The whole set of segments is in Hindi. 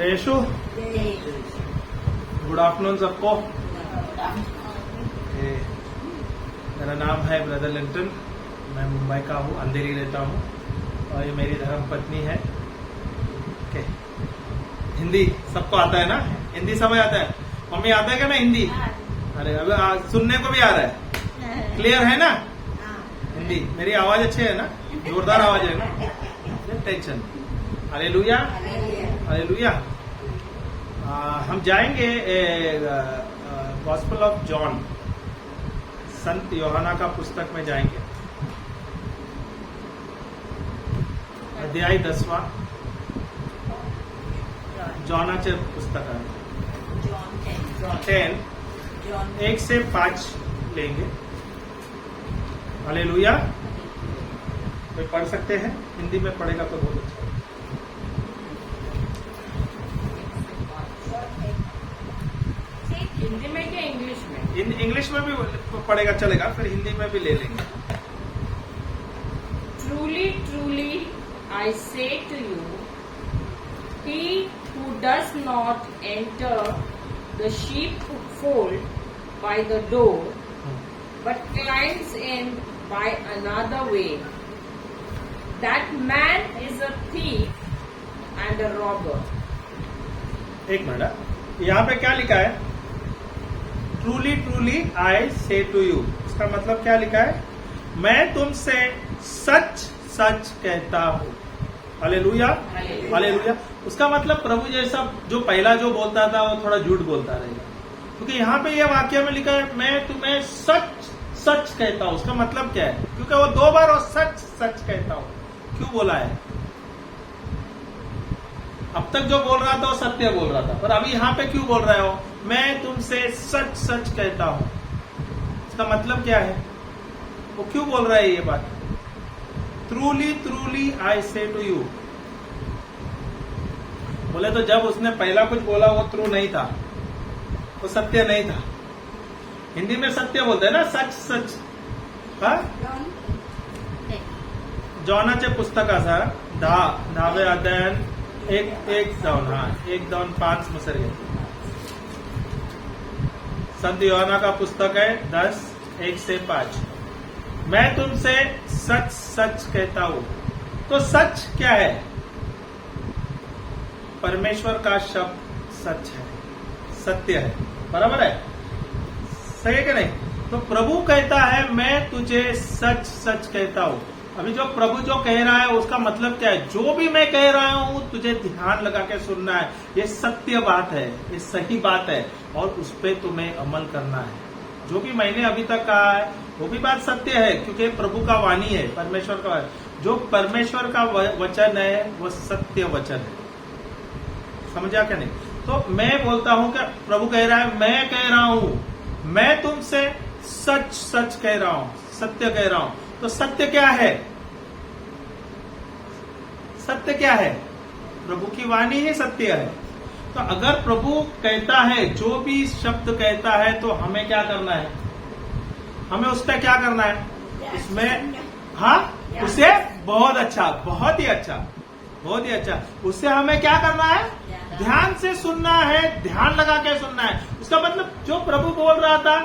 जय यीशु। गुड आफ्टरनून सबको। मेरा नाम है ब्रदर लिंटन। मैं मुंबई का हूँ, अंधेरी रहता हूँ और ये मेरी धर्म पत्नी है। ओके, हिंदी सबको आता है ना? हिंदी समझ आता है? मम्मी आता है क्या ना हिंदी? अरे अब सुनने को भी आ रहा है, क्लियर है ना हिंदी? मेरी आवाज अच्छी है ना? जोरदार आवाज है ना? टेंशन। Hallelujah, hallelujah. हम जाएंगे गॉस्पेल ऑफ जॉन, संत यूहन्ना का पुस्तक में जाएंगे, अध्याय 10वां। जॉनाचे पुस्तक है, जॉन 10 1 से 5 लेंगे। हालेलुया। कोई पढ़ सकते हैं? हिंदी में पढ़ेगा तो बहुत अच्छा। हिंदी में क्या इंग्लिश में? इंग्लिश में भी पढ़ेगा चलेगा, फिर हिंदी में भी ले लेंगे। Truly, truly, I say to you, he who does not enter the sheepfold by the door, but climbs in by another way, that man is a thief and a robber. एक मिनट, यहाँ पे क्या लिखा है? Truly truly I say to you. इसका मतलब क्या लिखा है? मैं तुमसे सच सच कहता हूँ। Hallelujah, hallelujah. उसका मतलब प्रभु जैसा जो पहला जो बोलता था वो थोड़ा झूठ बोलता रहेगा, क्योंकि यहाँ पे यह वाक्य में लिखा है मैं तुम्हें सच सच कहता हूँ। उसका मतलब क्या है? क्योंकि वो 2 बार और सच सच कहता हूँ क्यों बोला है? अब तक जो बोल रहा था वो सत्य बोल रहा था, पर अभी यहाँ पे क्यों बोल रहे हो? मैं तुमसे सच सच कहता हूं। इसका मतलब क्या है? वो क्यों बोल रहा है ये बात? Truly truly I say to you. बोले तो जब उसने पहला कुछ बोला वो ट्रू नहीं था, वो सत्य नहीं था। हिंदी में सत्य बोलते हैं ना, सच सच। हा? जॉनाचे पुस्तक असा 10वे अध्याय 1:5 मुसर घे। संत यूहन्ना का पुस्तक है 10 1 से 5। मैं तुमसे सच सच कहता हूं। तो सच क्या है? परमेश्वर का शब्द सच है, सत्य है, बराबर है? सही है कि नहीं? तो प्रभु कहता है मैं तुझे सच सच कहता हूं। अभी जो प्रभु जो कह रहा है उसका मतलब क्या है? जो भी मैं कह रहा हूं तुझे ध्यान लगा के सुनना है। ये सत्य बात है, ये सही बात है और उस पर तुम्हें अमल करना है। जो भी मैंने अभी तक कहा है वो भी बात सत्य है, क्योंकि प्रभु का वाणी है, परमेश्वर का। जो परमेश्वर का वचन है वो सत्य वचन है। समझा क्या नहीं? तो मैं बोलता हूं कि प्रभु कह रहा है मैं कह रहा हूं, मैं तुमसे सच सच कह रहा हूं, सत्य कह रहा हूं। तो सत्य क्या है? सत्य क्या है? प्रभु की वाणी ही सत्य है। तो अगर प्रभु कहता है, जो भी शब्द कहता है, तो हमें क्या करना है? हमें उस पर क्या करना है? उसमें उसे बहुत अच्छा, बहुत ही अच्छा, बहुत ही अच्छा। उससे हमें क्या करना है? ध्यान से सुनना है, ध्यान लगा के सुनना है। उसका मतलब जो प्रभु बोल रहा था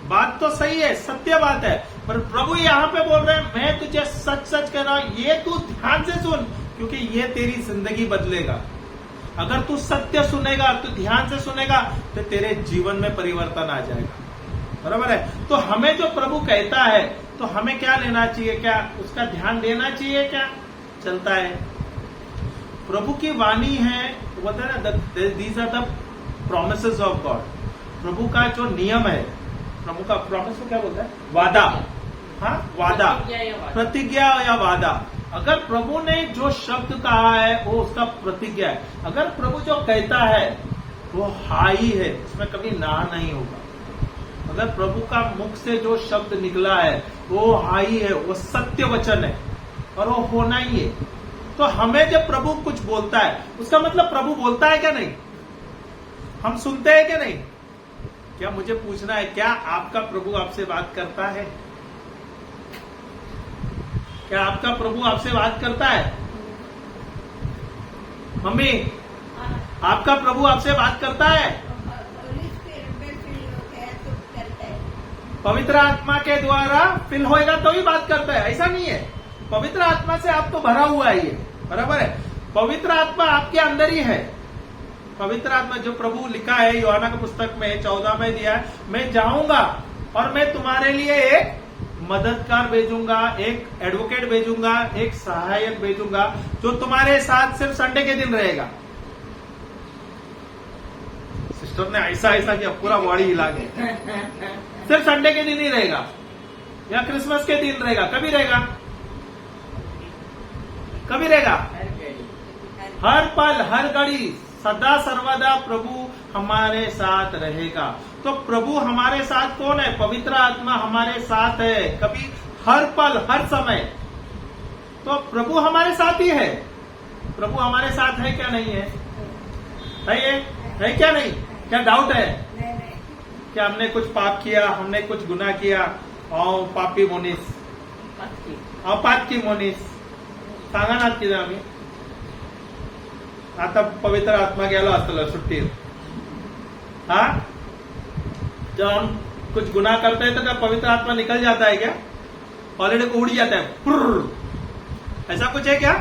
बात तो सही है, सत्य बात है, पर प्रभु यहाँ पे बोल रहे हैं मैं तुझे सच सच कह रहा हूं, ये तू ध्यान से सुन, क्योंकि ये तेरी जिंदगी बदलेगा। अगर तू सत्य सुनेगा, तू ध्यान से सुनेगा, तो तेरे जीवन में परिवर्तन आ जाएगा, बराबर है? तो हमें जो प्रभु कहता है तो हमें क्या लेना चाहिए? क्या उसका ध्यान देना चाहिए? क्या चलता है? प्रभु की वाणी है, बोलते हैं ना, these are the promises of God. प्रभु का जो नियम है, प्रभु का प्रॉमिस को क्या बोलता है? वादा। हाँ, वादा, प्रतिज्ञा या वादा। अगर प्रभु ने जो शब्द कहा है वो उसका प्रतिज्ञा है। अगर प्रभु जो कहता है वो हाई है, उसमें कभी ना नहीं होगा। अगर प्रभु का मुख से जो शब्द निकला है वो हाई है, वो सत्य वचन है और वो होना ही है। तो हमें जब प्रभु कुछ बोलता है उसका मतलब प्रभु बोलता है क्या नहीं? हम सुनते हैं क्या नहीं? क्या मुझे पूछना है, क्या आपका प्रभु आपसे बात करता है? क्या आपका प्रभु आपसे बात करता है? मम्मी आपका प्रभु आपसे बात करता है? पवित्र आत्मा के द्वारा फिल होएगा तो ही बात करता है, ऐसा नहीं है। पवित्र आत्मा से आप तो भरा हुआ है ये, बराबर है। पवित्र आत्मा आपके अंदर ही है। पवित्र आत्मा जो प्रभु लिखा है यूहन्ना की पुस्तक में 14 में दिया है, मैं जाऊंगा और मैं तुम्हारे लिए एक मददगार भेजूंगा, एक एडवोकेट भेजूंगा, एक सहायक भेजूंगा जो तुम्हारे साथ सिर्फ संडे के दिन रहेगा। सिस्टर ने ऐसा ऐसा किया, पूरा बॉडी हिला गया। सिर्फ संडे के दिन ही रहेगा या क्रिसमस के दिन रहेगा? कभी रहेगा? कभी रहेगा? हर पल हर घड़ी सदा सर्वदा प्रभु हमारे साथ रहेगा। तो प्रभु हमारे साथ कौन है? पवित्र आत्मा हमारे साथ है, कभी हर पल हर समय। तो प्रभु हमारे साथ ही है। प्रभु हमारे साथ है क्या नहीं है? है क्या नहीं? क्या डाउट है क्या हमने कुछ पाप किया, हमने कुछ गुनाह किया? और पापी मोनीस पातकी मोनीस सांगा ना किती आम्ही आता पवित्र आत्मा गेलो असतो सुट्टी। हाँ, जब हम कुछ गुनाह करते हैं तो क्या पवित्र आत्मा निकल जाता है क्या? ऑलरेडी को उड़ जाता है, फुर्र। ऐसा कुछ है क्या?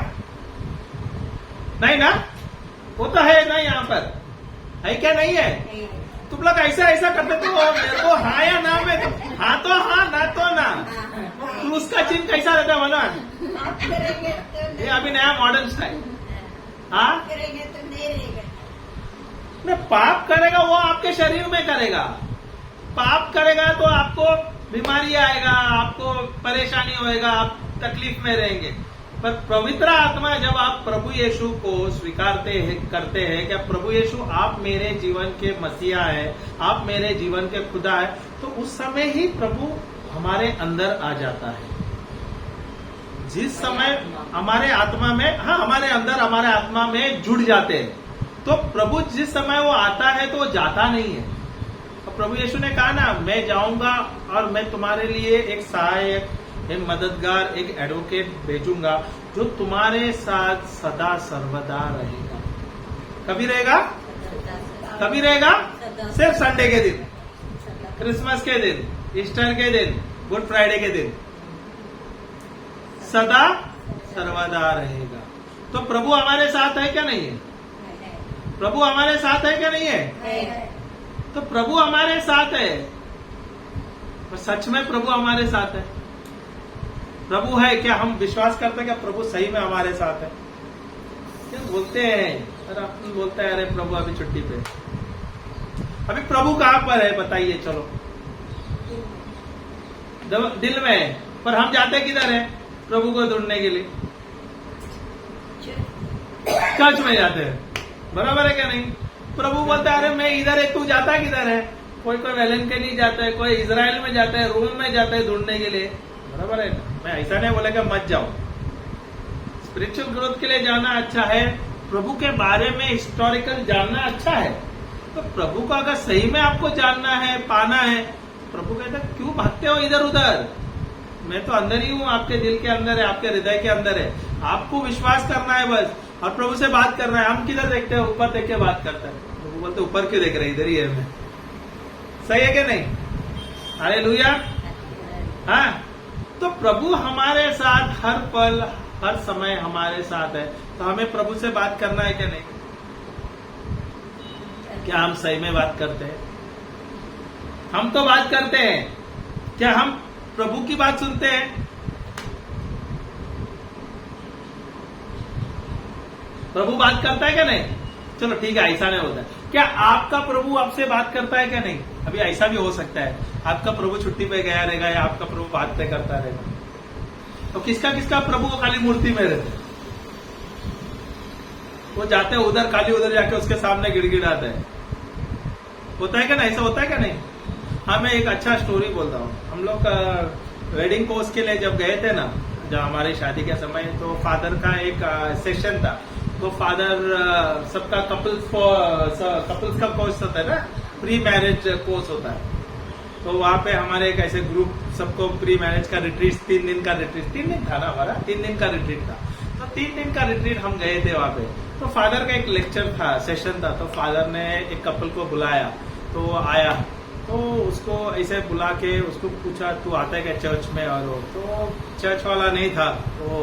नहीं ना, वो तो है ना, यहाँ पर है क्या? नहीं है। तुम लोग ऐसा ऐसा करते तो मेरे को हाँ या ना में तो हाँ तो हाँ, ना तो ना। क्रूस का चिन्ह कैसा रहता है मालूम? ये अभी नया मॉडर्न स्टाइल। हाँ, नहीं, पाप करेगा वो आपके शरीर में करेगा। पाप करेगा तो आपको बीमारी आएगा, आपको परेशानी होएगा, आप तकलीफ में रहेंगे। पर पवित्र आत्मा जब आप प्रभु यीशु को स्वीकारते हैं, करते हैं कि प्रभु यीशु आप मेरे जीवन के मसीहा है, आप मेरे जीवन के खुदा है, तो उस समय ही प्रभु हमारे अंदर आ जाता है। जिस समय हमारे आत्मा में, हाँ, हमारे अंदर हमारे आत्मा में जुड़ जाते हैं, तो प्रभु जिस समय वो आता है तो वो जाता नहीं है। तो प्रभु यीशु ने कहा ना, मैं जाऊंगा और मैं तुम्हारे लिए एक सहायक, एक मददगार, एक एडवोकेट भेजूंगा जो तुम्हारे साथ सदा सर्वदा रहेगा। कभी रहेगा? कभी रहेगा? सिर्फ संडे के दिन, क्रिसमस के दिन, ईस्टर के दिन, गुड फ्राइडे के दिन, सदा सर्वदा रहेगा। तो प्रभु हमारे साथ है क्या नहीं है? प्रभु हमारे साथ है क्या नहीं है? तो प्रभु हमारे साथ है, और सच में प्रभु हमारे साथ है। प्रभु है क्या? हम विश्वास करते हैं क्या प्रभु सही में हमारे साथ है? क्या बोलते हैं? अरे अपन बोलते हैं अरे प्रभु अभी छुट्टी पे। अभी प्रभु कहां पर है बताइए? चलो, दिल में। पर हम जाते किधर है प्रभु को ढूंढने के लिए? चर्च में जाते हैं, बराबर है क्या नहीं? प्रभु बोलता है अरे मैं इधर है, तू जाता किधर है? कोई वेलन के नहीं जाता है, कोई इजराइल में जाता है, रोम में जाता है ढूंढने के लिए, बराबर है। मैं ऐसा नहीं बोलेगा मत जाओ। स्पिरिचुअल ग्रोथ के लिए जाना अच्छा है, प्रभु के बारे में हिस्टोरिकल जानना अच्छा है। तो प्रभु को अगर सही में आपको जानना है, पाना है, प्रभु कहता है क्यों भागते हो इधर उधर? मैं तो अंदर ही हूँ, आपके दिल के अंदर है, आपके हृदय के अंदर है। आपको विश्वास करना है बस, और प्रभु से बात करना है। हम किधर देखते हैं? ऊपर देख के बात करते हैं। प्रभु बोलते ऊपर क्यों देख रहे, इधर ही है मैं। सही है क्या नहीं? हालेलुया। हाँ, तो प्रभु हमारे साथ हर पल हर समय हमारे साथ है। तो हमें प्रभु से बात करना है क्या नहीं? क्या हम सही में बात करते हैं? हम तो बात करते हैं, क्या हम प्रभु की बात सुनते हैं? प्रभु बात करता है क्या नहीं? चलो ठीक है, ऐसा नहीं होता है। क्या आपका प्रभु आपसे बात करता है क्या नहीं? अभी ऐसा भी हो सकता है आपका प्रभु छुट्टी पे गया रहेगा या आपका प्रभु बात पे करता रहेगा। तो किसका किसका प्रभु खाली मूर्ति में रहते, वो जाते हैं उधर, खाली उधर जाके उसके सामने गिड़गिड़ाते हैं। होता है क्या नहीं? ऐसा होता है क्या नहीं? हाँ, मैं एक अच्छा स्टोरी बोलता हूँ। हम लोग वेडिंग कोर्स के लिए जब गए थे ना, जब हमारी शादी के समय, तो फादर का एक सेशन था। तो फादर सबका कपल्स का कोर्स होता है ना, प्री मैरिज कोर्स होता है। तो वहाँ पे हमारे एक ऐसे ग्रुप सबको प्री मैरिज का रिट्रीट, 3 दिन का रिट्रीट, 3 दिन था ना हमारा, 3 दिन का रिट्रीट था। तो 3 दिन का रिट्रीट हम गए थे वहाँ पे। तो फादर का एक लेक्चर था, सेशन था, तो फादर ने एक कपल को बुलाया, तो वो आया, तो उसको ऐसे बुला के उसको पूछा तू आता है क्या चर्च में, और तो चर्च वाला नहीं था, वो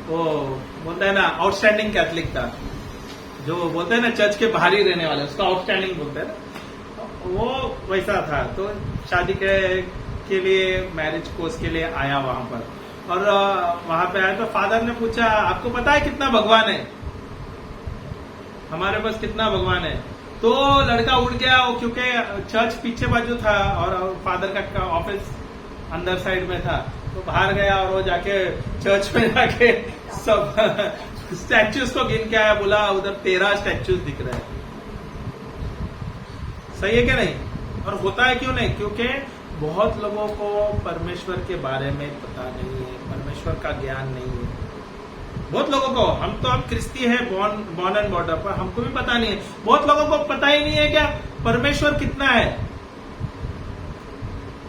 बोलता है ना आउटस्टैंडिंग कैथलिक था, जो बोलते हैं ना चर्च के बाहर ही रहने वाले, उसको आउटस्टैंडिंग बोलते हैं ना, वो वैसा था। तो शादी के लिए, मैरिज कोर्स के लिए आया वहां पर, और वहां पे आया तो फादर ने पूछा आपको पता है कितना भगवान है, हमारे पास कितना भगवान है। तो लड़का उठ गया, क्योंकि चर्च पीछे बाजू था और फादर का ऑफिस अंदर साइड में था, तो बाहर गया और वो जाके चर्च में जाके सब स्टैच्यूज को गिन के आया, बोला उधर 13 स्टैच्यूज दिख रहे हैं। सही है क्या नहीं? और होता है क्यों नहीं? क्योंकि बहुत लोगों को परमेश्वर के बारे में पता नहीं है, परमेश्वर का ज्ञान नहीं है। बहुत लोगों को, हम क्रिस्ती है, बॉर्न एंड बॉर्डर पर, हमको भी पता नहीं है। बहुत लोगों को पता ही नहीं है क्या परमेश्वर कितना है,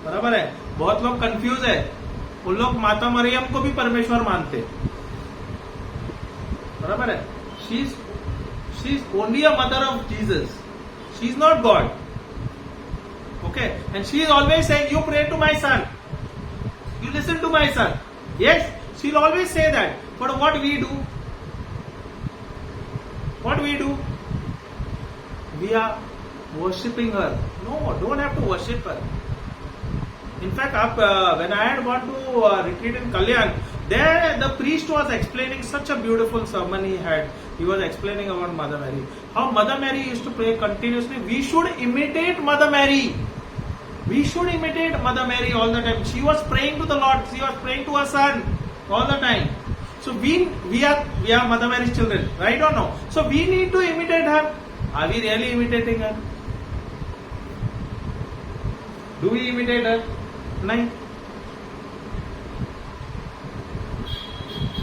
बराबर है। बहुत लोग कंफ्यूज है, उन लोग माता मरियम को भी परमेश्वर मानते, बराबर है। She is only a mother of Jesus, she is not God, okay. And she is always saying you pray to my son, you listen to my son. Yes, she'll always say that. But what we do? What we do? We are worshipping her. No, don't have to worship her. In fact, when I had gone to retreat in Kalyan, there the priest was explaining such a beautiful sermon he had. He was explaining about Mother Mary. How Mother Mary used to pray continuously. We should imitate Mother Mary. We should imitate Mother Mary all the time. She was praying to the Lord. She was praying to her son all the time. So we are Mother Mary's children, right or no? So we need to imitate her. Are we really imitating her? Do we imitate her? No.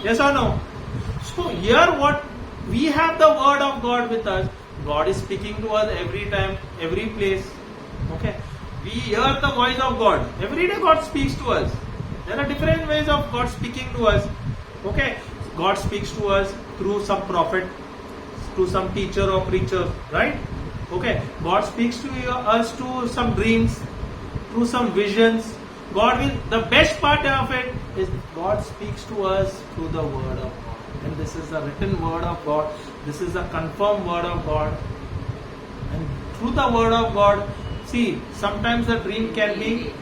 Yes or no? So here what we have, the word of God with us. God is speaking to us every time, every place. Okay. We hear the voice of God. Every day God speaks to us. There are different ways of God speaking to us. Okay. God speaks to us through some prophet, through some teacher or preacher, right? Okay. God speaks to us through some dreams, through some visions. The best part of it is God speaks to us through the word of God. And this is the written word of God. This is the confirmed word of God. And through the word of God, see, sometimes the dream can be,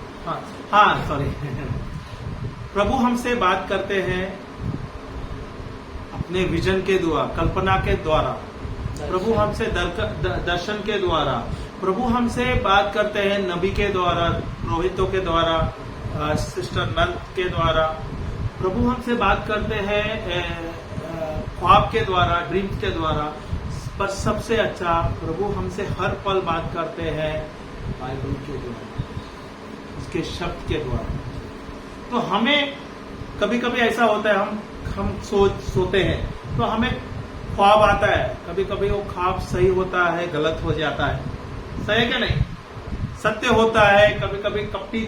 sorry. प्रभु हमसे बात करते हैं अपने विजन के द्वारा, कल्पना के द्वारा। प्रभु हमसे दर्शन के द्वारा। प्रभु हमसे बात करते हैं नबी के द्वारा, पुरोहितों के द्वारा, सिस्टर नंद के द्वारा। प्रभु हमसे बात करते हैं ख्वाब के द्वारा, ड्रीम्स के द्वारा। पर सबसे अच्छा प्रभु हमसे हर पल बात करते हैं बाइबल के द्वारा, उसके शब्द के द्वारा। तो हमें कभी कभी ऐसा होता है, हम सोते हैं तो हमें ख्वाब आता है, कभी कभी वो ख्वाब सही होता है, गलत हो जाता है। सही है क्या नहीं? सत्य होता है, कभी कभी कपटी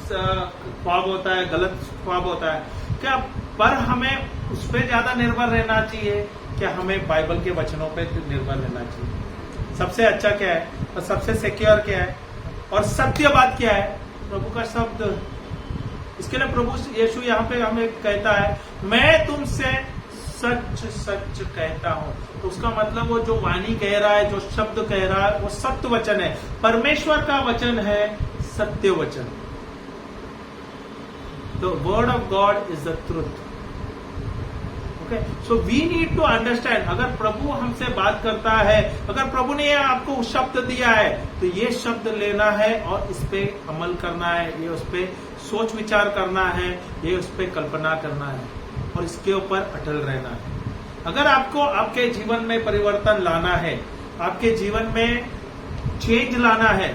ख्वाब होता है, गलत ख्वाब होता है क्या। पर हमें उस पर ज्यादा निर्भर रहना चाहिए क्या हमें बाइबल के वचनों पे निर्भर रहना चाहिए? सबसे अच्छा क्या है और सबसे सिक्योर क्या है और सत्य बात क्या है? प्रभु का शब्द। इसके लिए प्रभु यीशु यहाँ पे हमें कहता है, मैं तुमसे सच सच कहता हूं। तो उसका मतलब वो जो वाणी कह रहा है, जो शब्द कह रहा है, वो सत्य वचन है, परमेश्वर का वचन है, सत्य वचन। The word of God is the truth. So we need to understand, अगर प्रभु हमसे बात करता है, अगर प्रभु ने आपको शब्द दिया है, तो ये शब्द लेना है और इस पे अमल करना है, ये उस पे सोच विचार करना है, ये उस पे कल्पना करना है और इसके ऊपर अटल रहना है। अगर आपको आपके जीवन में परिवर्तन लाना है, आपके जीवन में चेंज लाना है,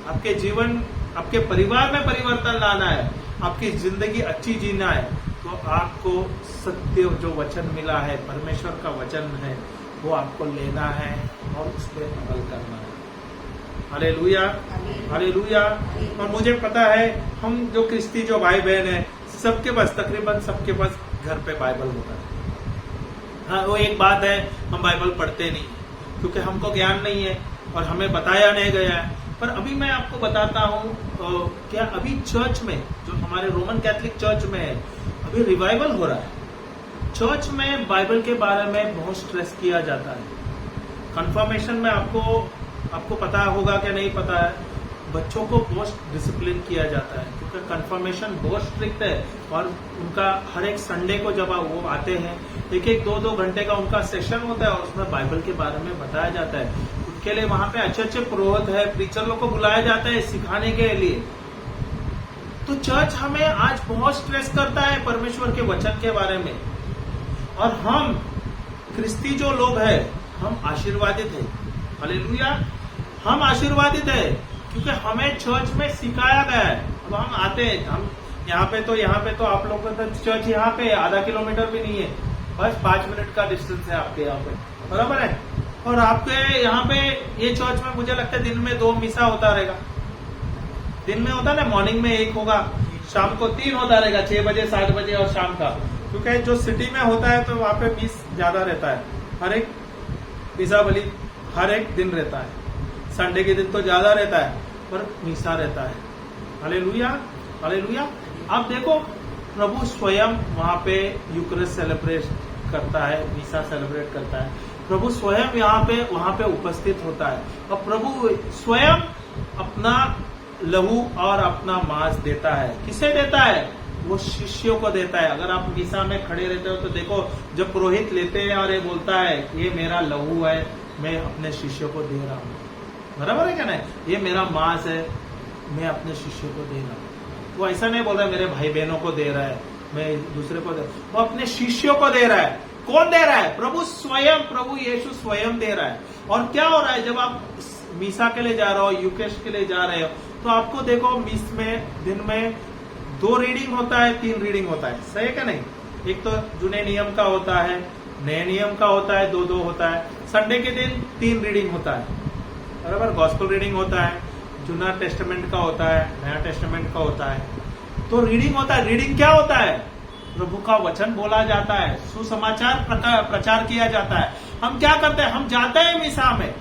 आपके परिवार में परिवर्तन लाना है, आपकी जिंदगी अच्छी जीना है, तो आपको सत्य जो वचन मिला है, परमेश्वर का वचन है, वो आपको लेना है और उस पर अमल करना है। Hallelujah, hallelujah. और मुझे पता है हम जो क्रिस्ती जो भाई बहन है, सबके पास, तकरीबन सबके पास घर पे बाइबल होता है। हाँ, वो एक बात है, हम बाइबल पढ़ते नहीं क्योंकि हमको ज्ञान नहीं है और हमें बताया नहीं गया है। पर अभी मैं आपको बताता हूँ, क्या अभी चर्च में, जो हमारे रोमन कैथोलिक चर्च में है, अभी रिवाइवल हो रहा है। चर्च में बाइबल के बारे में बहुत स्ट्रेस किया जाता है। कंफर्मेशन में आपको पता होगा क्या नहीं पता है, बच्चों को बहुत डिसिप्लिन किया जाता है क्योंकि कंफर्मेशन बहुत स्ट्रिक्ट है। और उनका हर एक संडे को जब वो आते हैं, एक 2 घंटे का उनका सेशन होता है और उसमें बाइबल के बारे में बताया जाता है। उनके लिए वहां पे अच्छे पुरोहित है, प्रीचर लोग को बुलाया जाता है सिखाने के लिए। तो चर्च हमें आज बहुत स्ट्रेस करता है परमेश्वर के वचन के बारे में, और हम ख्रिस्ती जो लोग हैं हम आशीर्वादित है। हालेलुया, हम आशीर्वादित है क्योंकि हमें चर्च में सिखाया गया है। अब हम आते हैं, हम यहाँ पे तो आप लोगों का चर्च यहाँ पे आधा किलोमीटर भी नहीं है, बस 5 मिनट का डिस्टेंस है आपके यहाँ पे, बराबर है। और आपके यहाँ पे ये चर्च में मुझे लगता है दिन में 2 मिसा होता रहेगा। दिन में होता ना, मॉर्निंग में 1 होगा, शाम को 3 होता रहेगा, 6 बजे 7 बजे और शाम का। क्योंकि जो सिटी में होता है तो वहां पे मिस ज्यादा रहता है, हर एक मिसा बलि हर एक दिन रहता है। संडे के दिन तो ज्यादा रहता है पर मिसा रहता है। Hallelujah, hallelujah. आप देखो, प्रभु स्वयं वहां पे यूकरिस्ट सेलिब्रेट करता है, मिसा सेलिब्रेट करता है। प्रभु स्वयं वहां पे उपस्थित होता है और प्रभु स्वयं अपना लहू और अपना मांस देता है। किसे देता है? वो शिष्यों को देता है। अगर आप मिसा में खड़े रहते हो तो देखो, जब पुरोहित लेते हैं और ये बोलता है ये मेरा लहू है, मैं अपने शिष्यों को दे रहा हूँ, बराबर है क्या नहीं? ये मेरा मांस है, मैं अपने शिष्यों को दे रहा हूँ। वो ऐसा नहीं बोल रहा है मेरे भाई बहनों को दे रहा है, मैं दूसरे को दे रहा हूं। वो अपने शिष्यों को दे रहा है। कौन दे रहा है? प्रभु स्वयं, प्रभु यीशु स्वयं दे रहा है। और क्या हो रहा है, जब आप मीसा के लिए जा रहे हो, यूकेश के लिए जा रहे हो, तो आपको देखो मिस में दिन में 2 रीडिंग होता है, 3 रीडिंग होता है, सही है क्या नहीं? एक तो जुने नियम का होता है, नए नियम का होता है, 2 होता है। संडे के दिन 3 रीडिंग होता है, बराबर। गॉस्पेल रीडिंग होता है, जुना टेस्टामेंट का होता है, नया टेस्टामेंट का होता है। तो रीडिंग होता है। रीडिंग क्या होता है? प्रभु का वचन बोला जाता है, सुसमाचार प्रचार किया जाता है। हम क्या करते हैं? हम जाते हैं मिसा में,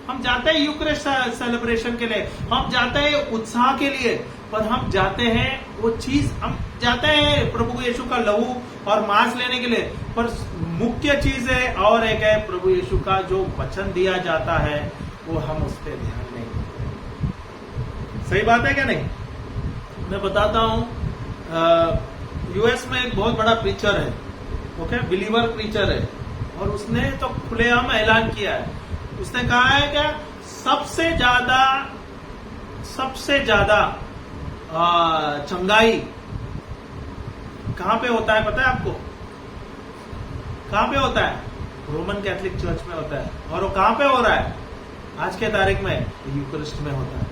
हम जाते हैं यूक्रिस्ट सेलिब्रेशन के लिए, हम जाते हैं उत्साह के लिए, पर हम जाते हैं वो चीज, हम जाते हैं प्रभु यीशु का लहू और मांस लेने के लिए। पर मुख्य चीज है और एक है, प्रभु यीशु का जो वचन दिया जाता है वो हम उस पर ध्यान नहीं देते। सही बात है क्या नहीं? मैं बताता हूं, यूएस में एक बहुत बड़ा प्रीचर है, ओके, बिलीवर प्रीचर है, और उसने तो खुलेआम ऐलान किया है। उसने कहा है क्या, सबसे ज्यादा चंगाई कहां पे होता है पता है आपको? कहां पे होता है? रोमन कैथोलिक चर्च में होता है। और वो कहां पे हो रहा है आज के तारीख में? यूकरिस्ट में होता है।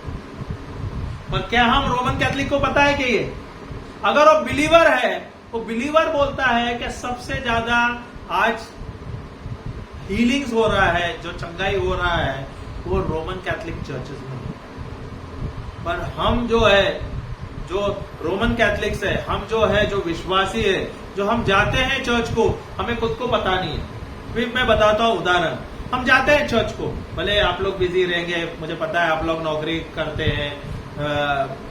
पर क्या हम रोमन कैथोलिक को पता है कि ये, अगर वो बिलीवर है, वो बिलीवर बोलता है कि सबसे ज्यादा आज हीलिंग्स हो रहा है, जो चंगाई हो रहा है, वो रोमन कैथोलिक चर्चेस में। पर हम जो है, जो रोमन कैथोलिक्स है, हम जो है, जो विश्वासी है, जो हम जाते हैं चर्च को, हमें खुद को पता नहीं है। फिर मैं बताता हूं उदाहरण। हम जाते हैं चर्च को, भले आप लोग बिजी रहेंगे, मुझे पता है आप लोग नौकरी करते हैं,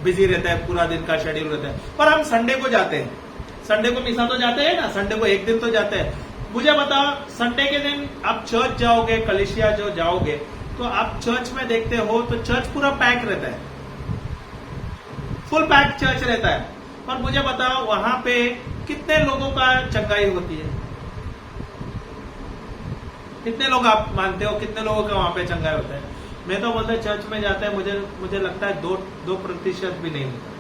बिजी रहता है, पूरा दिन का शेड्यूल रहता है, पर हम संडे को जाते हैं। संडे को मिसा तो जाते हैं ना, संडे को एक दिन तो जाते हैं। मुझे बताओ, संडे के दिन आप चर्च जाओगे, कलिसिया जो जाओगे, तो आप चर्च में देखते हो तो चर्च पूरा पैक रहता है, फुल पैक चर्च रहता है। और मुझे बताओ वहां पे कितने लोगों का चंगाई होती है? कितने लोग आप मानते हो, कितने लोगों का वहां पे चंगाई होता है? मैं तो बोलता चर्च में जाता है, मुझे लगता है 2% भी नहीं होता,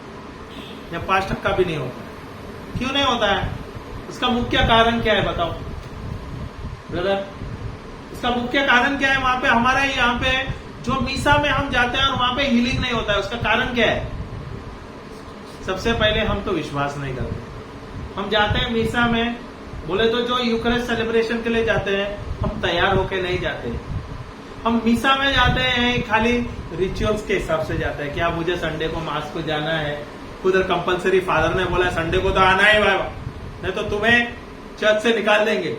या 5% भी नहीं होता। क्यों नहीं होता है? उसका मुख्य कारण क्या है बताओ ब्रदर? इसका मुख्य कारण क्या है? वहां पे हमारे यहाँ पे जो मीसा में हम जाते हैं और वहां पे हीलिंग नहीं होता है, उसका कारण क्या है? सबसे पहले हम तो विश्वास नहीं करते। हम जाते हैं मीसा में, बोले तो जो यूकरिस्ट सेलिब्रेशन के लिए जाते हैं, हम तैयार होके नहीं जाते। हम मीसा में जाते हैं खाली रिचुअल्स के हिसाब से जाते हैं। क्या मुझे संडे को मास को जाना है, उधर कंपलसरी फादर ने बोला संडे को तो आना है बाबा, नहीं तो तुम्हें चर्च से निकाल देंगे।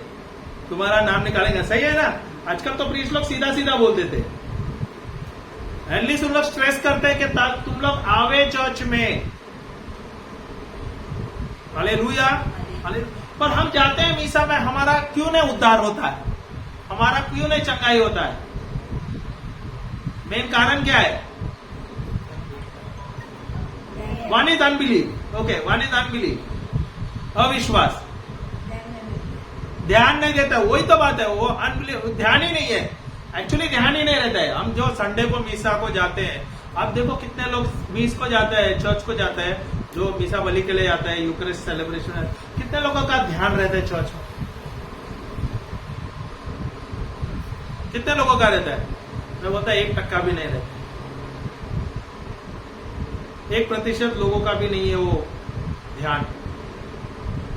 तुम्हारा नाम निकालेंगे, सही है ना। आजकल तो प्रीस्ट लोग सीधा सीधा बोल देते, एटलीस्ट उन लोग स्ट्रेस करते हैं कि तुम लोग आवे चर्च में। हालेलुया। पर हम जाते हैं मीसा में, हमारा क्यों नहीं उद्धार होता है, हमारा क्यों नहीं चंगाई होता है? मेन कारण क्या है? One is unbelief. Okay, one is unbelief, अविश्वास, ध्यान नहीं देता। वही तो बात है, वो अनबिलीव, ध्यान ही नहीं है, एक्चुअली ध्यान ही नहीं रहता है। हम जो संडे को मीसा को जाते हैं, आप देखो कितने लोग मीस को जाते हैं, चर्च को जाते हैं, जो मीसा बलि के लिए जाता है, यूकरिस्ट सेलिब्रेशन है, कितने लोगों का ध्यान रहता है चर्च में? कितने लोगों का रहता है? मैं बोलता 1% भी नहीं रहता, 1% लोगों का भी नहीं है वो ध्यान।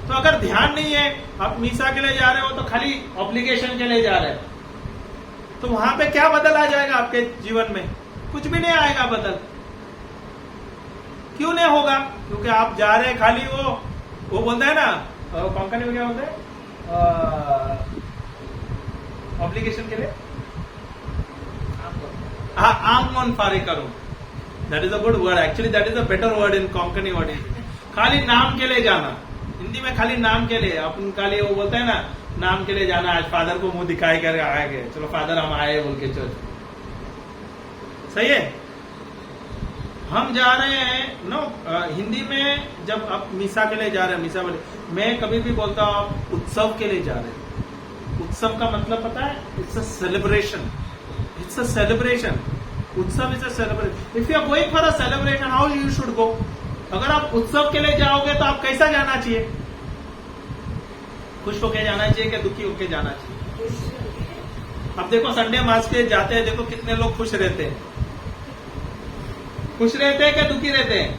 तो अगर ध्यान नहीं है, आप मीसा के लिए जा रहे हो तो खाली ऑब्लिगेशन के लिए जा रहे हो, तो वहां पे क्या बदल आ जाएगा आपके जीवन में? कुछ भी नहीं आएगा बदल। क्यों नहीं होगा? क्योंकि आप जा रहे हैं खाली वो बोलता है ना, कोंकणी में क्या बोलते हैं, ऑब्लिगेशन के लिए, हाँ, आम मन फारे करो, that is a good word, actually that is a better word in Konkani word. खाली नाम के लिए जाना, हिंदी में खाली नाम के लिए, अपन खाली वो बोलते हैं ना, नाम के लिए जाना, आज फादर को मुंह दिखाई कर आएंगे, चलो फादर हम आए बोल के चर्च। सही है, हम जा रहे हैं नो, हिंदी में जब आप मीसा के लिए जा रहे हैं, मीसा बोले, मैं कभी भी बोलता हूं आप उत्सव के लिए जा रहे हैं। उत्सव का मतलब पता है? It's a celebration, it's a celebration. उत्सव is a celebration. If you are going for a celebration, how you should go? अगर आप उत्सव के लिए जाओगे तो आप कैसा जाना चाहिए? खुश होके जाना चाहिए कि दुखी होके जाना चाहिए? अब देखो संडे मास के जाते हैं, देखो कितने लोग खुश रहते हैं। खुश रहते हैं कि दुखी रहते हैं?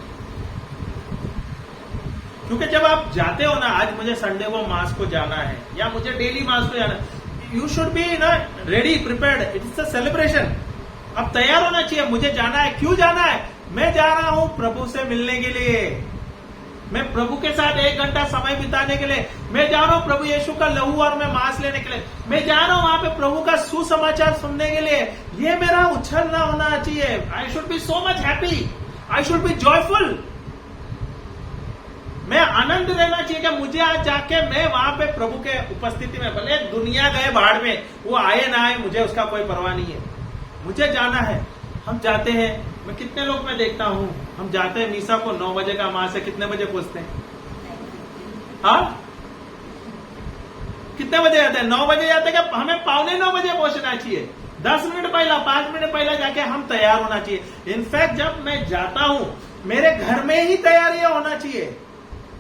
क्योंकि जब आप जाते हो ना, आज मुझे संडे को मास को जाना है या मुझे डेली मास को जाना है, यू शुड बी ना ready, prepared. It's a celebration. अब तैयार होना चाहिए, मुझे जाना है। क्यों जाना है? मैं जा रहा हूं प्रभु से मिलने के लिए, मैं प्रभु के साथ 1 घंटा समय बिताने के लिए, मैं जा रहा हूं प्रभु यीशु का लहू और मैं मांस लेने के लिए, मैं जा रहा हूं वहां पे प्रभु का सुसमाचार सुनने के लिए। ये मेरा उछलना होना चाहिए। I should be so much happy, I should be joyful. मैं आनंद लेना चाहिए कि मुझे आज जाके मैं वहां पे प्रभु के उपस्थिति में, भले दुनिया गए बाढ़ में, वो आए ना आए, मुझे उसका कोई परवाह नहीं है, मुझे जाना है। हम जाते हैं, मैं कितने लोग मैं देखता हूं, हम जाते हैं मीसा को 9 बजे का, मां से कितने बजे पहुंचते हैं? हाँ, कितने बजे जाते हैं? 9 बजे जाते हैं। हमें 8:45 बजे पहुंचना चाहिए। 10 मिनट पहला, 5 मिनट पहले जाके हम तैयार होना चाहिए। इनफैक्ट जब मैं जाता हूं, मेरे घर में ही तैयारियां होना चाहिए।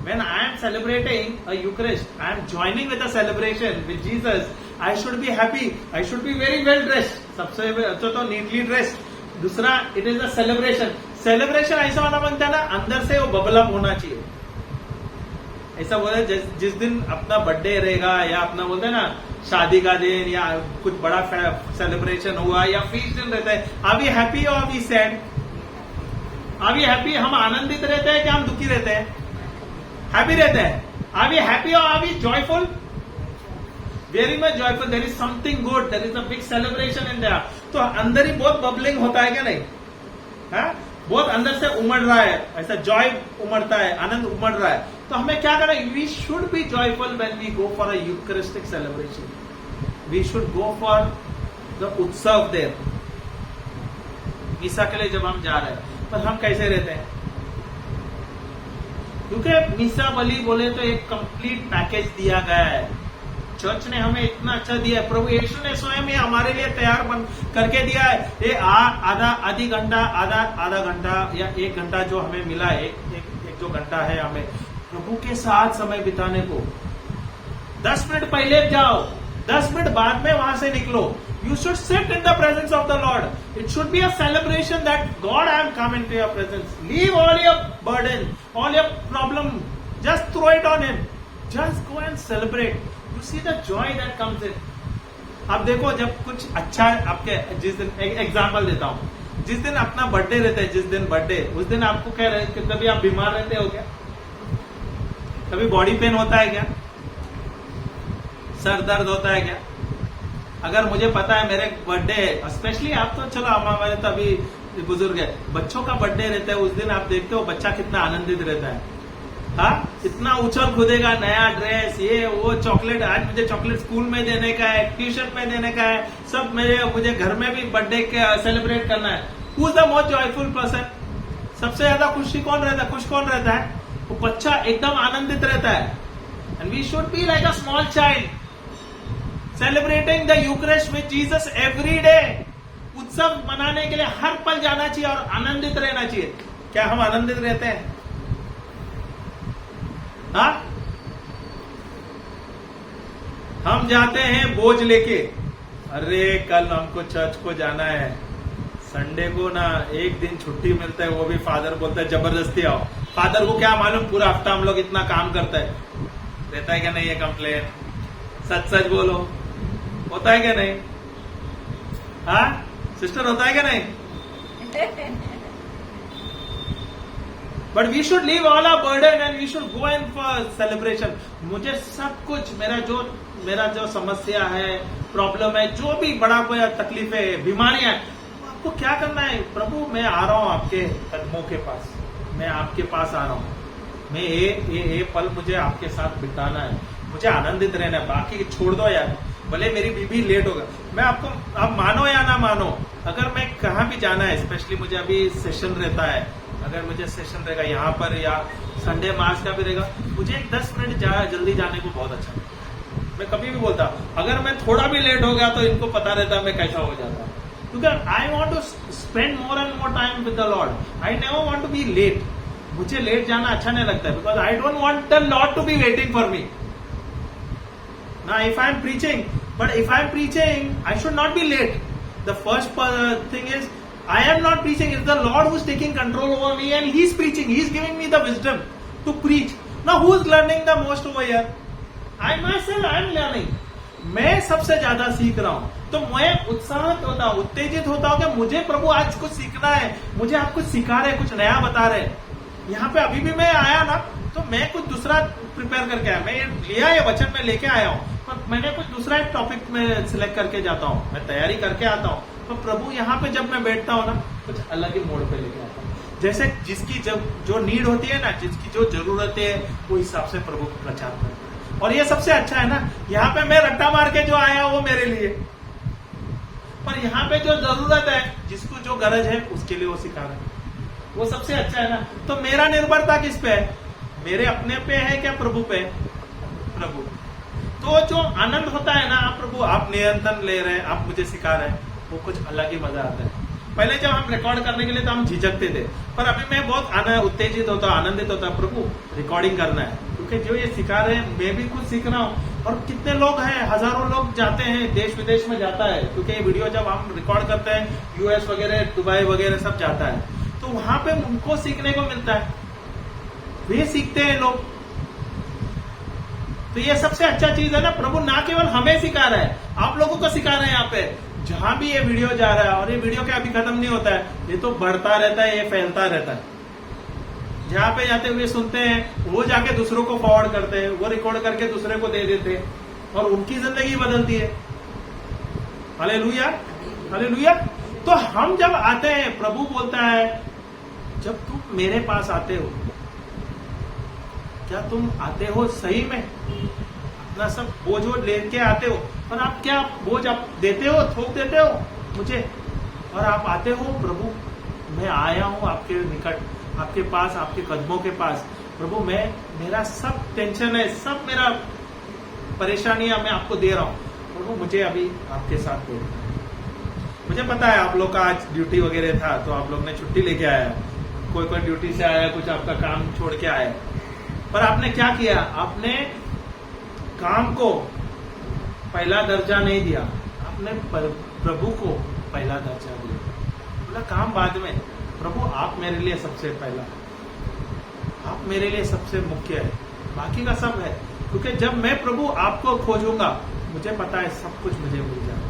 When I am celebrating a Eucharist, I am joining with a celebration with Jesus. I should be happy. I should be very well dressed. सबसे अच्छा तो neatly dressed. दूसरा, it is a celebration. Celebration ऐसा होना बनता है ना, अंदर से वो बबल अप होना चाहिए। ऐसा बोले जिस दिन अपना बर्थडे रहेगा या अपना बोलते हैं ना शादी का दिन या कुछ बड़ा सेलिब्रेशन हुआ या फीस्ट दिन रहता है, आर वी हैप्पी और are we sad? Are we happy? हम आनंदित रहते हैं कि हम दुखी रहते हैं? हैप्पी रहते हैं। आर वी हैप्पी और are we joyful? Very much joyful. There is something good, there is a big celebration in there. तो अंदर ही बहुत बबलिंग होता है क्या नहीं? है, बहुत अंदर से उमड़ रहा है, ऐसा जॉय उमड़ता है, आनंद उमड़ रहा है। तो हमें क्या करना है? We should be joyful when we go for a eucharistic celebration. We should go for the उत्सव देयर। मीसा के लिए जब हम जा रहे हैं, पर हम कैसे रहते हैं? क्योंकि मीसा बलि बोले तो एक कंप्लीट पैकेज दिया गया है। चर्च ने हमें इतना अच्छा दिया है, प्रभु यीशु ने स्वयं ये हमारे लिए तैयार बन करके दिया है। ये आधी घंटा, आधा घंटा या 1 घंटा जो हमें मिला है, एक जो घंटा है हमें प्रभु के साथ समय बिताने को। 10 मिनट पहले जाओ, 10 मिनट बाद में वहां से निकलो। You should sit in the presence of the Lord. It should be a celebration that God, I am coming to your presence. Leave all your burden, all your problem. Just throw it on Him. Just go and celebrate. You see the joy that comes in. अब देखो, जब कुछ अच्छा आपके, जिस दिन एग्जाम्पल देता हूं, जिस दिन अपना बर्थडे रहता है, जिस दिन बर्थडे, उस दिन आपको क्या रहते, कभी आप बीमार रहते हो क्या? कभी बॉडी पेन होता है क्या? सर दर्द होता है क्या? अगर मुझे पता है मेरे बर्थडे है, स्पेशली आप तो चलो हमारे तो अभी बुजुर्ग है, बच्चों का बर्थडे रहता है, उस दिन आप देखते हो बच्चा कितना आनंदित रहता है। हाँ, इतना उछल कूदेगा, नया ड्रेस, ये वो, चॉकलेट, आज मुझे चॉकलेट स्कूल में देने का है, ट्यूशन में देने का है, सब मुझे घर में भी बर्थडे सेलिब्रेट करना है। Who is the most joyful person? सबसे ज्यादा खुशी कौन रहता है? खुश कौन रहता है? वो बच्चा एकदम आनंदित रहता है। And we should be like a small child celebrating the Eucharist with Jesus every day. उत्सव मनाने के लिए हर पल जाना चाहिए और आनंदित रहना चाहिए। क्या हम आनंदित रहते हैं? हाँ, हम जाते हैं बोझ लेके, अरे कल हमको चर्च को जाना है, संडे को ना एक दिन छुट्टी मिलता है, वो भी फादर बोलता है जबरदस्ती आओ। फादर को क्या मालूम पूरा हफ्ता हम लोग इतना काम करते हैं। रहता है क्या नहीं ये कंप्लेन? सच सच बोलो, होता है क्या नहीं? हाँ सिस्टर, होता है क्या नहीं? But we should leave all our burden and we should go in for celebration. मुझे सब कुछ, मेरा जो समस्या है, प्रॉब्लम है, जो भी बड़ा कोई तकलीफ है, बीमारियां, आपको क्या करना है? प्रभु मैं आ रहा हूं आपके कदमों के पास, मैं आपके पास आ रहा हूं, मैं ये पल मुझे आपके साथ बिताना है, मुझे आनंदित रहना है, बाकी छोड़ दो यार, भले मेरी बीबी लेट होगा। मैं आपको, आप मानो या ना मानो, अगर मैं कहाँ भी जाना है, स्पेशली मुझे अभी सेशन रहता है, अगर मुझे सेशन रहेगा यहाँ पर या संडे मार्च का भी रहेगा, मुझे एक 10 मिनट जल्दी जाने को बहुत अच्छा लगता है। मैं कभी भी बोलता अगर मैं थोड़ा भी लेट हो गया तो इनको पता रहता मैं कैसा हो जाता, क्योंकि I want to spend more and more time with the lord. I never want to be late. मुझे लेट जाना अच्छा नहीं लगता, because I don't want the lord to be waiting for me. Now, if I am preaching, but if I am preaching, I should not be late. The first thing is, I am not preaching. It's the Lord who's taking control over me and He's preaching. He's giving me the wisdom to preach. Now, who's learning the most over here? I myself, I am learning. मैं सबसे ज्यादा सीख रहा हूँ, तो मैं उत्साहित होता हूँ, उत्तेजित होता हूँ कि मुझे प्रभु आज कुछ सीखना है, मुझे आप कुछ सिखा रहे, कुछ नया बता रहे। यहाँ पे अभी भी मैं आया ना, तो मैं कुछ दूसरा प्रिपेयर करके आया। मैं ये वचन में लेके आया हूँ, पर मैंने कुछ दूसरा एक टॉपिक में सिलेक्ट करके जाता हूँ, मैं तैयारी करके आता हूँ। तो प्रभु यहाँ पे जब मैं बैठता हूँ ना, कुछ अलग ही मोड़ पे लेके आता हूँ। जैसे जिसकी जब जो नीड होती है ना, जिसकी जो जरूरत है, वो हिसाब से प्रभु प्रचार करता है। और ये सबसे अच्छा है ना, यहाँ पे मैं रट्टा मार के जो आया वो मेरे लिए, पर यहाँ पे जो जरूरत है, जिसको जो गरज है, उसके लिए वो सिखा रहा है। वो सबसे अच्छा है ना। तो मेरा निर्भरता किस पे है? मेरे अपने पे है क्या प्रभु पे? प्रभु। तो जो आनंद होता है ना, आप प्रभु आप नियंत्रण ले रहे हैं, आप मुझे सिखा रहे हैं, वो कुछ अलग ही मजा आता है। पहले जब हम रिकॉर्ड करने के लिए तो हम झिझकते थे, पर अभी मैं बहुत उत्तेजित होता, आनंदित होता, प्रभु रिकॉर्डिंग करना है, क्योंकि जो ये सिखा रहे हैं मैं भी खुद सीख रहा हूँ। और कितने लोग हैं, हजारों लोग जाते हैं, देश विदेश में जाता है, क्योंकि ये वीडियो जब हम रिकॉर्ड करते हैं, यूएस वगैरह, दुबई वगैरह सब जाता है, तो वहां पे उनको सीखने को मिलता है, वे सीखते हैं लोग। तो ये सबसे अच्छा चीज है ना, प्रभु ना केवल हमें सिखा रहा है, आप लोगों को सिखा रहे हैं। यहाँ पे जहां भी ये वीडियो जा रहा है, और ये वीडियो क्या अभी खत्म नहीं होता है, ये तो बढ़ता रहता है, ये फैलता रहता है। जहां पे जाते हुए सुनते हैं, वो जाके दूसरों को फॉरवर्ड करते हैं, वो रिकॉर्ड करके दूसरे को दे देते हैं, और उनकी जिंदगी बदलती है। Hallelujah, hallelujah. तो हम जब आते हैं, प्रभु बोलता है, जब तुम मेरे पास आते हो, क्या तुम आते हो सही में? अपना सब बोझ लेके आते हो, और आप क्या बोझ आप देते हो, थोप देते हो मुझे, और आप आते हो, प्रभु मैं आया हूं आपके निकट, आपके पास, आपके कदमों के पास। प्रभु मेरा सब टेंशन है, सब मेरा परेशानियां मैं आपको दे रहा हूं, प्रभु मुझे अभी आपके साथ दो। मुझे पता है आप लोग का आज ड्यूटी वगैरह था, तो आप लोग ने छुट्टी लेके आया, कोई ड्यूटी से आया, कुछ आपका काम छोड़ के आया, पर आपने क्या किया? आपने काम को पहला दर्जा नहीं दिया, आपने प्रभु को पहला दर्जा दिया। बोला काम बाद में, प्रभु आप मेरे लिए सबसे पहला, आप मेरे लिए सबसे मुख्य है, बाकी का सब है। क्योंकि जब मैं प्रभु आपको खोजूंगा, मुझे पता है सब कुछ मुझे मिल जाएगा।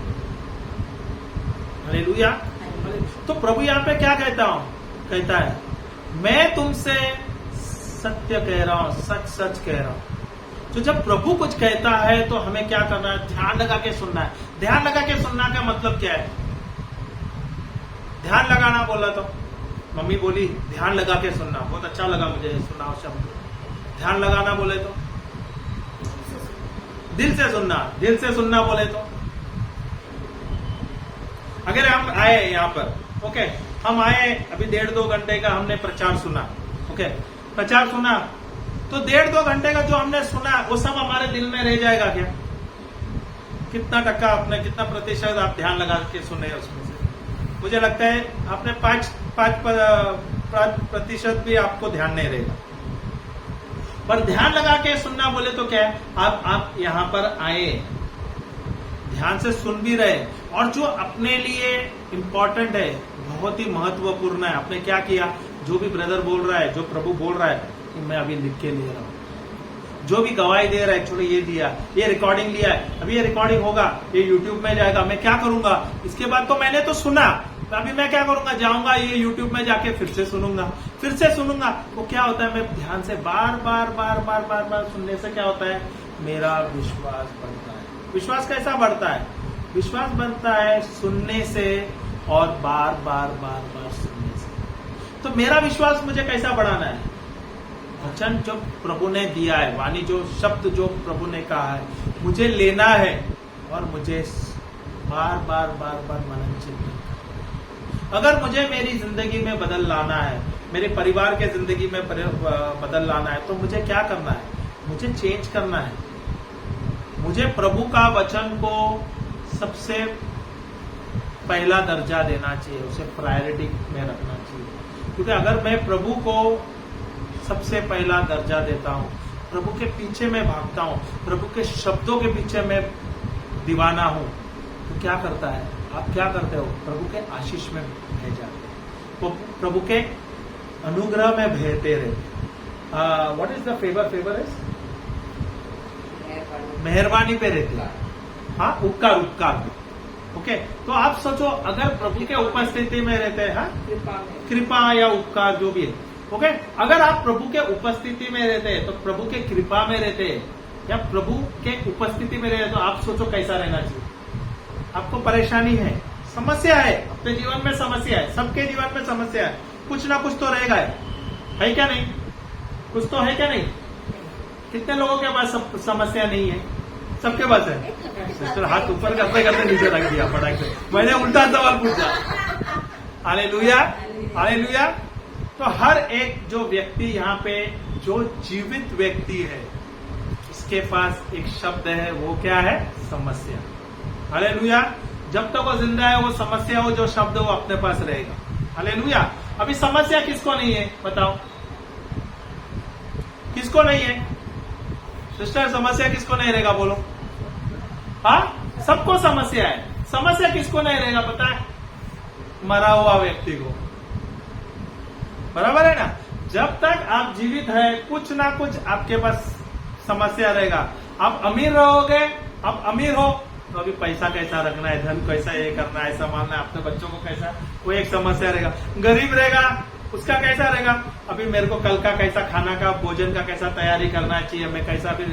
हालेलुया। तो प्रभु यहाँ पे क्या कहता है, मैं तुमसे सत्य कह रहा हूं, सच सच कह रहा हूं, तो जब प्रभु कुछ कहता है तो हमें क्या करना है? ध्यान लगा के सुनना है। ध्यान लगा के सुनना का मतलब क्या है? ध्यान लगाना बोला तो मम्मी बोली ध्यान लगा के सुनना, बहुत अच्छा लगा मुझे सुना शब्द। ध्यान लगाना बोले तो दिल से सुनना, दिल से सुनना बोले तो अगर हम आए यहाँ पर, ओके, हम आए अभी 1.5-2 घंटे का हमने प्रचार सुना, ओके, प्रचार सुना तो 1.5-2 घंटे का जो हमने सुना वो सब हमारे दिल में रह जाएगा क्या? कितना टक्का आपने, कितना प्रतिशत आप ध्यान लगा के सुने उसमें से? मुझे लगता है आपने 5% भी आपको ध्यान नहीं रहेगा। पर ध्यान लगा के सुनना बोले तो क्या है? आप यहाँ पर आए, ध्यान से सुन भी रहे, और जो अपने लिए इंपॉर्टेंट है, बहुत ही महत्वपूर्ण है, आपने क्या किया? जो भी ब्रदर बोल रहा है, जो प्रभु बोल रहा है, कि मैं अभी लिख के ले रहा हूं, जो भी गवाही दे रहा है, चलो ये दिया, ये रिकॉर्डिंग लिया है, अभी ये रिकॉर्डिंग होगा, ये यूट्यूब में जाएगा, मैं क्या करूंगा? इसके बाद तो मैंने तो सुना, अभी मैं क्या करूंगा? जाऊंगा ये यूट्यूब में जाके फिर से सुनूंगा, फिर से सुनूंगा। तो क्या होता है? मैं ध्यान से बार बार बार बार बार बार सुनने से क्या होता है? मेरा विश्वास बढ़ता है। विश्वास कैसा बढ़ता है? विश्वास बढ़ता है सुनने से और बार बार बार बार सुनने से। तो मेरा विश्वास मुझे कैसा बढ़ाना है? वचन जो प्रभु ने दिया है, वाणी जो शब्द जो प्रभु ने कहा है, मुझे लेना है और मुझे बार बार बार बार मनन चिंतन। अगर मुझे मेरी जिंदगी में बदल लाना है, मेरे परिवार के जिंदगी में बदल लाना है, तो मुझे क्या करना है? मुझे चेंज करना है। मुझे प्रभु का वचन को सबसे पहला दर्जा देना चाहिए, उसे प्रायोरिटी में रखना चाहिए। क्योंकि अगर मैं प्रभु को सबसे पहला दर्जा देता हूं, प्रभु के पीछे मैं भागता हूं, प्रभु के शब्दों के पीछे मैं दीवाना हूं, तो क्या करता है? आप क्या करते हो? प्रभु के आशीष में बह जाते हो, तो प्रभु के अनुग्रह में बहते रहते। What is the favour is मेहरबानी पे रहते हैं। हाँ, उपकार। ओके, तो आप सोचो अगर प्रभु के उपस्थिति में रहते हैं, हाँ, कृपा या उपकार जो भी है, ओके, अगर आप प्रभु के उपस्थिति में रहते हैं, तो प्रभु के कृपा में रहते हैं या प्रभु के उपस्थिति में रहते, तो आप सोचो कैसा रहना चाहिए? आपको परेशानी है, समस्या है, अपने जीवन में समस्या है, सबके जीवन में समस्या है, कुछ ना कुछ तो रहेगा, है क्या नहीं? कुछ तो है क्या नहीं? कितने लोगों के पास समस्या नहीं है? सबके पास है। सिस्टर हाथ ऊपर करते करते नीचे रख दिया फटाक से, मैंने उल्टा सवाल पूछा। Hallelujah, hallelujah. तो हर एक जो व्यक्ति यहाँ पे, जो जीवित व्यक्ति है, उसके पास एक शब्द है, वो क्या है? समस्या। हालेलुया। जब तक वो जिंदा है, वो समस्या, वो जो शब्द वो अपने पास रहेगा। हालेलुया। अभी समस्या किसको नहीं है? बताओ, किसको नहीं है? सिस्टर, समस्या किसको नहीं रहेगा? बोलो। हाँ, सबको समस्या है। समस्या किसको नहीं रहेगा पता है? मरा हुआ व्यक्ति को। बराबर है ना? जब तक आप जीवित है, कुछ ना कुछ आपके पास समस्या रहेगा। आप अमीर रहोगे, आप अमीर हो तो अभी पैसा कैसा रखना है, धन कैसा ये करना है, संभालना है, अपने बच्चों को कैसा, वो एक समस्या रहेगा। गरीब रहेगा, उसका कैसा रहेगा? अभी मेरे को कल का कैसा खाना का, भोजन का कैसा तैयारी करना चाहिए, मैं कैसा भी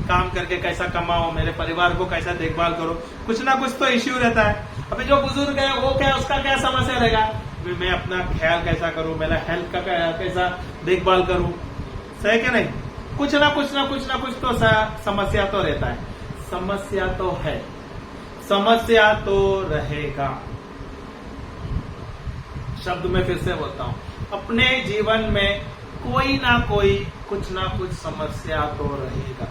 काम करके कैसा कमाऊं, मेरे परिवार को कैसा देखभाल करो, कुछ ना कुछ तो इश्यू रहता है। अभी जो बुजुर्ग है, वो क्या, उसका क्या समस्या रहेगा? अभी मैं अपना ख्याल कैसा करूं, मेरा हेल्थ का कैसा देखभाल करूं, सही क्या नहीं? कुछ ना कुछ तो समस्या तो रहता है। समस्या तो है, समस्या तो रहेगा। शब्द में फिर से बोलता हूं, अपने जीवन में कोई ना कोई, कुछ ना कुछ समस्या तो रहेगा।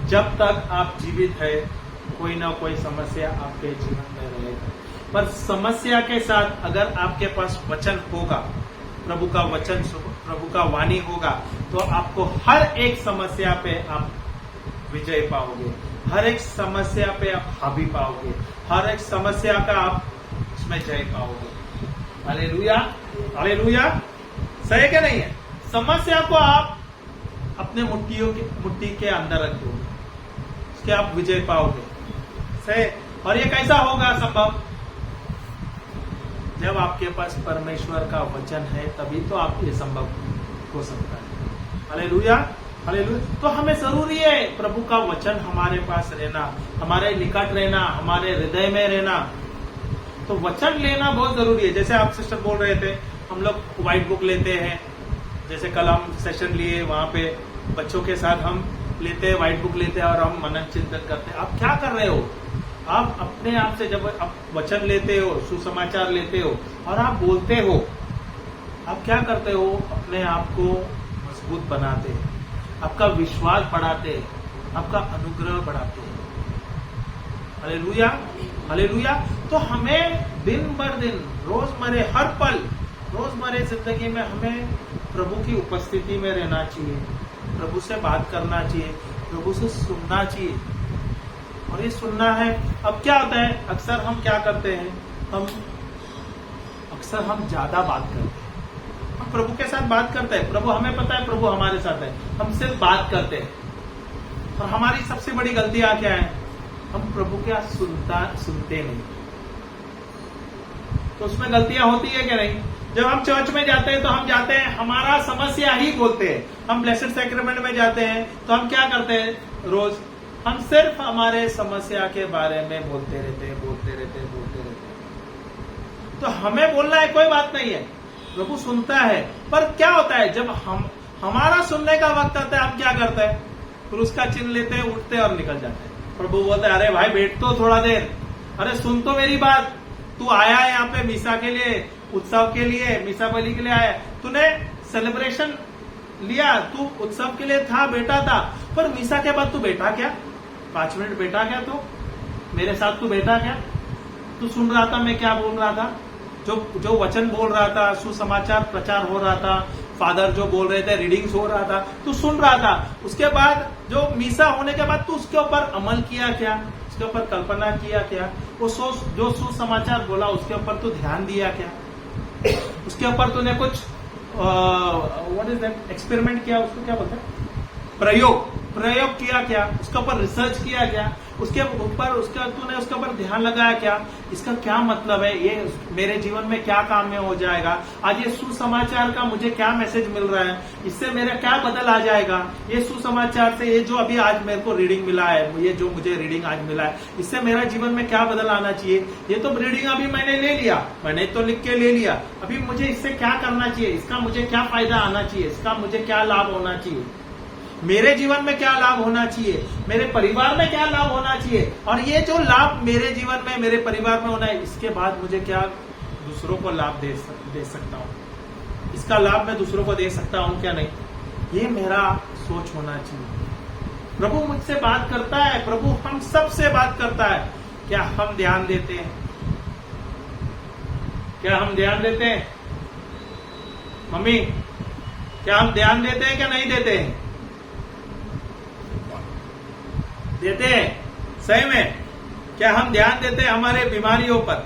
जब तक आप जीवित है, कोई ना कोई समस्या आपके जीवन में रहेगा। पर समस्या के साथ अगर आपके पास वचन होगा, प्रभु का वचन, प्रभु का वाणी होगा, तो आपको हर एक समस्या पे आप विजय पाओगे, हर एक समस्या पे आप हावी पाओगे, हर एक समस्या का आप उसमें जय पाओगे। Hallelujah, hallelujah. सही क्या नहीं है? समस्या को आप अपने मुट्ठी के अंदर रख दो, उसके आप विजय पाओगे। सही। और ये कैसा होगा संभव? जब आपके पास परमेश्वर का वचन है, तभी तो आप ये संभव हो सकता है। हालेलुया। हालेलुया। तो हमें जरूरी है प्रभु का वचन हमारे पास रहना, हमारे निकट रहना, हमारे हृदय में रहना। तो वचन लेना बहुत जरूरी है। जैसे आप सिस्टर बोल रहे थे, हम लोग व्हाइट बुक लेते हैं, जैसे कल हम सेशन लिए, वहां पे बच्चों के साथ हम लेते हैं, व्हाइट बुक लेते हैं और हम मनन चिंतन करते हैं। आप क्या कर रहे हो? आप अपने आप से जब आप वचन लेते हो, सुसमाचार लेते हो और आप बोलते हो, आप क्या करते हो? अपने आप को मजबूत बनाते हैं, आपका विश्वास बढ़ाते हैं, आपका अनुग्रह बढ़ाते हैं। Hallelujah, hallelujah. तो हमें दिन बर दिन, रोजमर्रे, हर पल, रोजमर्रे जिंदगी में हमें प्रभु की उपस्थिति में रहना चाहिए, प्रभु से बात करना चाहिए, प्रभु से सुनना चाहिए। और ये सुनना है। अब क्या होता है, अक्सर हम क्या करते हैं, अक्सर हम ज्यादा बात करते हैं। हम प्रभु के साथ बात करते हैं, प्रभु हमें पता है प्रभु हमारे साथ है, हम सिर्फ बात करते हैं। और हमारी सबसे बड़ी गलतियां क्या है? हम प्रभु क्या सुनते नहीं। तो उसमें गलतियां होती है क्या नहीं? जब हम चर्च में जाते हैं तो हम जाते हैं, हमारा समस्या ही बोलते हैं। हम ब्लेसेड सैक्रेमेंट में जाते हैं तो हम क्या करते हैं? रोज हम सिर्फ हमारे समस्या के बारे में बोलते रहते हैं। तो हमें बोलना है, कोई बात नहीं है, प्रभु सुनता है। पर क्या होता है, जब हमारा सुनने का वक्त आता है, हम क्या करते हैं? फिर उसका चिन्ह लेते हैं, उठते हैं और निकल जाते हैं। प्रभु बोलते हैं, अरे भाई बैठ तो थोड़ा देर, अरे सुन तो मेरी बात। तू आया है यहाँ पे मीसा के लिए, उत्सव के लिए, मीसा बलि के लिए आया, तूने सेलिब्रेशन लिया, तू उत्सव के लिए था, बैठा था, पर मीसा के बाद तू बैठा क्या? 5 मिनट बैठा क्या? तो मेरे साथ तू बैठा क्या? तू सुन रहा था मैं क्या बोल रहा था? जो वचन बोल रहा था, सुसमाचार प्रचार हो रहा था, फादर जो बोल रहे थे, रीडिंग्स हो रहा था, तू सुन रहा था। उसके बाद जो मीसा होने के बाद तू उसके ऊपर अमल किया क्या? उसके ऊपर कल्पना किया क्या? वो जो सुसमाचार बोला उसके ऊपर तू ध्यान दिया क्या? उसके ऊपर तूने कुछ व्हाट इज दैट, एक्सपेरिमेंट किया, उसको क्या बोलते हैं, प्रयोग किया क्या? उसके ऊपर रिसर्च किया क्या? उसके ऊपर तूने उसके ऊपर ध्यान लगाया क्या? इसका क्या मतलब है, ये मेरे जीवन में क्या काम में हो जाएगा? आज ये सुसमाचार का मुझे क्या मैसेज मिल रहा है? इससे मेरा क्या बदल आ जाएगा? ये सुसमाचार से, ये जो अभी आज मेरे को रीडिंग मिला है, ये जो मुझे रीडिंग आज मिला है, इससे मेरा जीवन में क्या बदल आना चाहिए? ये तो रीडिंग अभी मैंने ले लिया, मैंने तो लिख के ले लिया, अभी मुझे इससे क्या करना चाहिए? इसका मुझे क्या फायदा आना चाहिए? इसका मुझे क्या लाभ होना चाहिए? मेरे जीवन में क्या लाभ होना चाहिए? मेरे परिवार में क्या लाभ होना चाहिए? और ये जो लाभ मेरे जीवन में, मेरे परिवार में होना है, इसके बाद मुझे क्या दूसरों को लाभ दे सकता हूँ? इसका लाभ मैं दूसरों को दे सकता हूँ क्या नहीं? ये मेरा सोच होना चाहिए। प्रभु मुझसे बात करता है, प्रभु हम सब से बात करता है। क्या हम ध्यान देते हैं? क्या हम ध्यान देते हैं? मम्मी, क्या हम ध्यान देते हैं क्या नहीं देते हैं? देते हैं, सही में। क्या हम ध्यान देते हैं हमारे बीमारियों पर?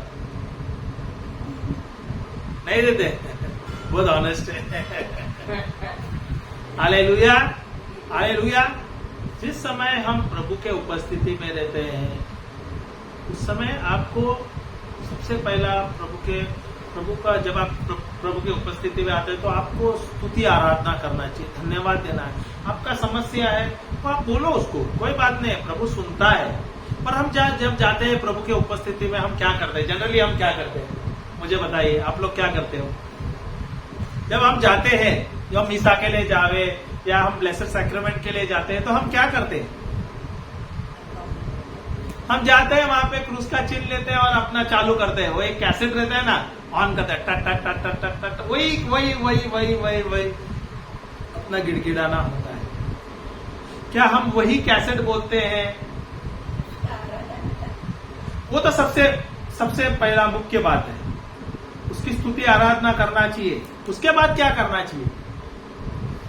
नहीं देते। बहुत ऑनेस्ट है। Hallelujah, hallelujah. जिस समय हम प्रभु के उपस्थिति में रहते हैं, उस समय आपको सबसे पहला प्रभु का जब आप प्रभु की उपस्थिति में आते हैं तो आपको स्तुति आराधना करना चाहिए, धन्यवाद देना है। आपका समस्या है तो आप बोलो उसको, कोई बात नहीं, प्रभु सुनता है। पर हम जब जाते हैं प्रभु की उपस्थिति में, हम क्या करते हैं? जनरली हम क्या करते हैं, मुझे बताइए, आप लोग क्या करते हो? जब हम जाते हैं, जब हम मीसा के लिए जावे या हम ब्लेसेड सैक्रेमेंट के लिए जाते हैं, तो हम क्या करते हैं? हम जाते हैं, वहां पे क्रूस का चिन्ह लेते हैं और अपना चालू करते हैं। वो एक कैसेट रहता है ना, ऑन करते हैं, टक टक टक टक टक टक, वही अपना गिड़गिड़ाना होता है। क्या हम वही कैसेट बोलते हैं? वो तो सबसे पहला मुख्य बात है, उसकी स्तुति आराधना करना चाहिए। उसके बाद क्या करना चाहिए?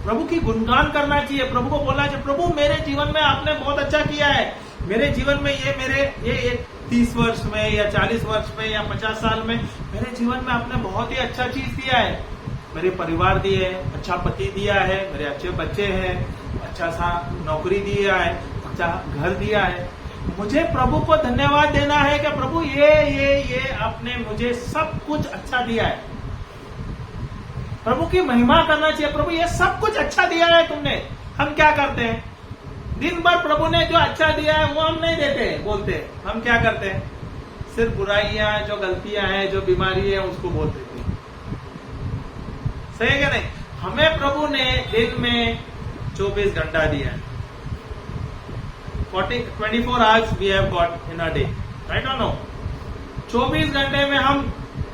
प्रभु की गुणगान करना चाहिए, प्रभु को बोलना चाहिए, प्रभु मेरे जीवन में आपने बहुत अच्छा किया है, मेरे जीवन में ये 30 वर्ष में या 40 वर्ष में या 50 साल में मेरे जीवन में आपने बहुत ही अच्छा चीज दिया है। मेरे परिवार दिए है, अच्छा पति दिया है, मेरे अच्छे बच्चे हैं, अच्छा सा नौकरी दिया है, अच्छा घर दिया है। मुझे प्रभु को धन्यवाद देना है कि प्रभु ये आपने मुझे सब कुछ अच्छा दिया है। प्रभु की महिमा करना चाहिए, प्रभु ये सब कुछ अच्छा दिया है तुमने, हम क्या करते हैं? दिन भर प्रभु ने जो अच्छा दिया है वो हम नहीं देते, बोलते हम क्या करते हैं? सिर्फ बुराइयां, जो गलतियां हैं, जो बीमारी है उसको बोल देते हैं। सही है क्या नहीं? हमें प्रभु ने दिन में 24 घंटा दिया है। 24 hours we have got in a day, right or no? 24 घंटे में हम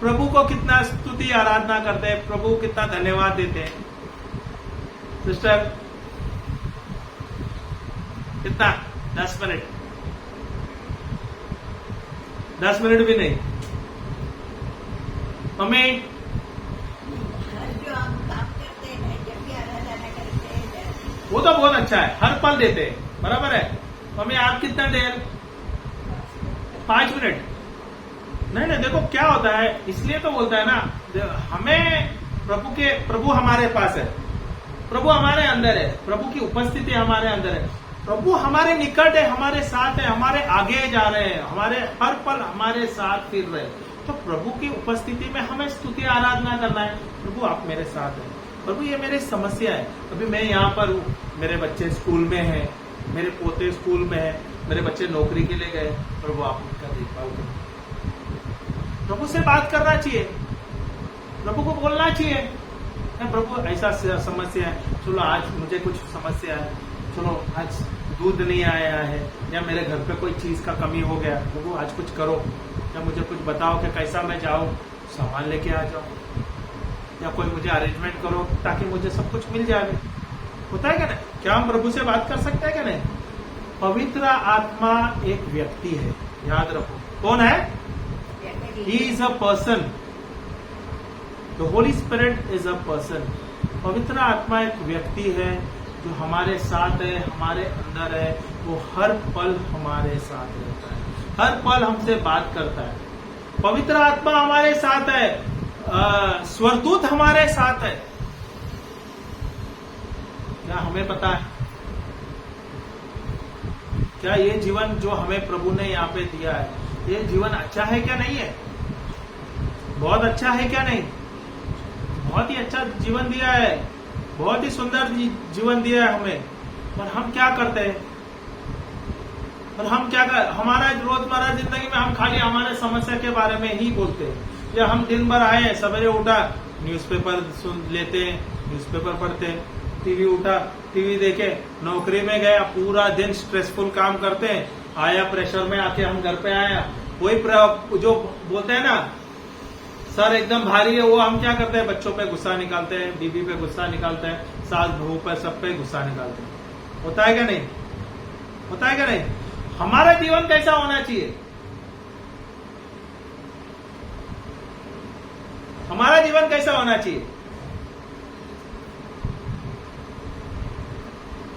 प्रभु को कितना स्तुति आराधना करते हैं, प्रभु कितना धन्यवाद देते हैं। सिस्टर कितना? 10 मिनट, 10 मिनट भी नहीं। मम्मी जो हम काम करते हैं, जब भी आराधना करते हैं, वो तो बहुत अच्छा है, हर पल देते हैं, बराबर है। मम्मी आप कितना देर? 5 मिनट। नहीं नहीं, देखो क्या होता है, इसलिए तो बोलता है ना, हमें प्रभु हमारे पास है, प्रभु हमारे अंदर है, प्रभु की उपस्थिति हमारे अंदर है, प्रभु हमारे निकट है, हमारे साथ है, हमारे आगे जा रहे हैं, हमारे हर पल हमारे साथ फिर रहे हैं। तो प्रभु की उपस्थिति में हमें स्तुति आराधना करना है। प्रभु आप मेरे साथ हैं, प्रभु ये मेरी समस्या है, अभी मैं यहाँ पर हूँ, मेरे बच्चे स्कूल में हैं, मेरे पोते स्कूल में हैं, मेरे बच्चे नौकरी के लिए गए, प्रभु आप उनका देखभाल करो। प्रभु से बात करना चाहिए, प्रभु को बोलना चाहिए, प्रभु ऐसा समस्या है, चलो आज मुझे कुछ समस्या है, चलो आज दूध नहीं आया है, या मेरे घर पे कोई चीज का कमी हो गया, प्रभु आज कुछ करो, या मुझे कुछ बताओ कि कैसा मैं जाऊं, सामान लेके आ जाऊं, या कोई मुझे अरेंजमेंट करो ताकि मुझे सब कुछ मिल जाए। होता है क्या नहीं? क्या हम प्रभु से बात कर सकते हैं क्या नहीं? पवित्र आत्मा एक व्यक्ति है, याद रखो। कौन है? He is a person. The Holy Spirit is a person. पवित्र आत्मा एक व्यक्ति है जो हमारे साथ है, हमारे अंदर है, वो हर पल हमारे साथ रहता है, हर पल हमसे बात करता है। पवित्र आत्मा हमारे साथ है, स्वर्गदूत हमारे साथ है। क्या हमें पता है? क्या ये जीवन जो हमें प्रभु ने यहाँ पे दिया है, ये जीवन अच्छा है क्या नहीं है? बहुत अच्छा है क्या नहीं? बहुत ही अच्छा जीवन दिया है, बहुत ही सुंदर जीवन दिया है हमें। और हम क्या करते हैं? और हम क्या कर, हमारा रोजमर्रा जिंदगी में हम खाली हमारे समस्या के बारे में ही बोलते हैं, या हम दिन भर आए, सवेरे उठा न्यूज़पेपर सुन लेते हैं, न्यूज़पेपर पढ़ते हैं, टीवी उठा टीवी देखे, नौकरी में गया, पूरा दिन स्ट्रेसफुल काम करते हैं, आया प्रेशर में, आके हम घर पे आया, वही जो बोलते हैं ना सर एकदम भारी है, वो हम क्या करते हैं? बच्चों पे गुस्सा निकालते हैं, बीवी पे गुस्सा निकालते हैं, सास बहू पे, सब पे गुस्सा निकालते हैं। होता है क्या नहीं? होता है क्या नहीं? हमारा जीवन कैसा होना चाहिए? हमारा जीवन कैसा होना चाहिए?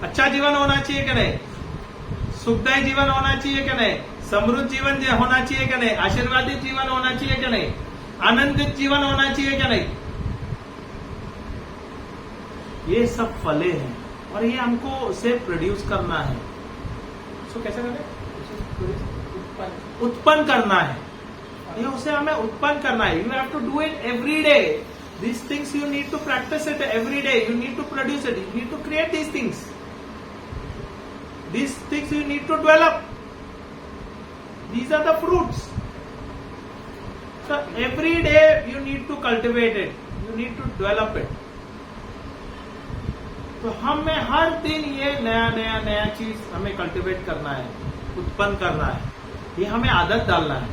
अच्छा जीवन होना चाहिए क्या नहीं? सुखदायी जीवन होना चाहिए क्या नहीं? समृद्ध जीवन होना चाहिए क्या नहीं? आशीर्वादित जीवन होना चाहिए क्या नहीं? आनंदित जीवन होना चाहिए क्या नहीं? ये सब फले हैं और ये हमको उसे प्रोड्यूस करना है। इसको कैसे करें? उत्पन्न करना है, ये उसे हमें उत्पन्न करना है। You have to do it every day. These things you need to practise it every day. You need to produce it, you need to create these things. These things you need to develop. These are the fruits. So every day you need to cultivate it. You need to develop it. तो हमें हर दिन ये नया नया नया चीज हमें कल्टीवेट करना है, उत्पन्न करना है, ये हमें आदत डालना है।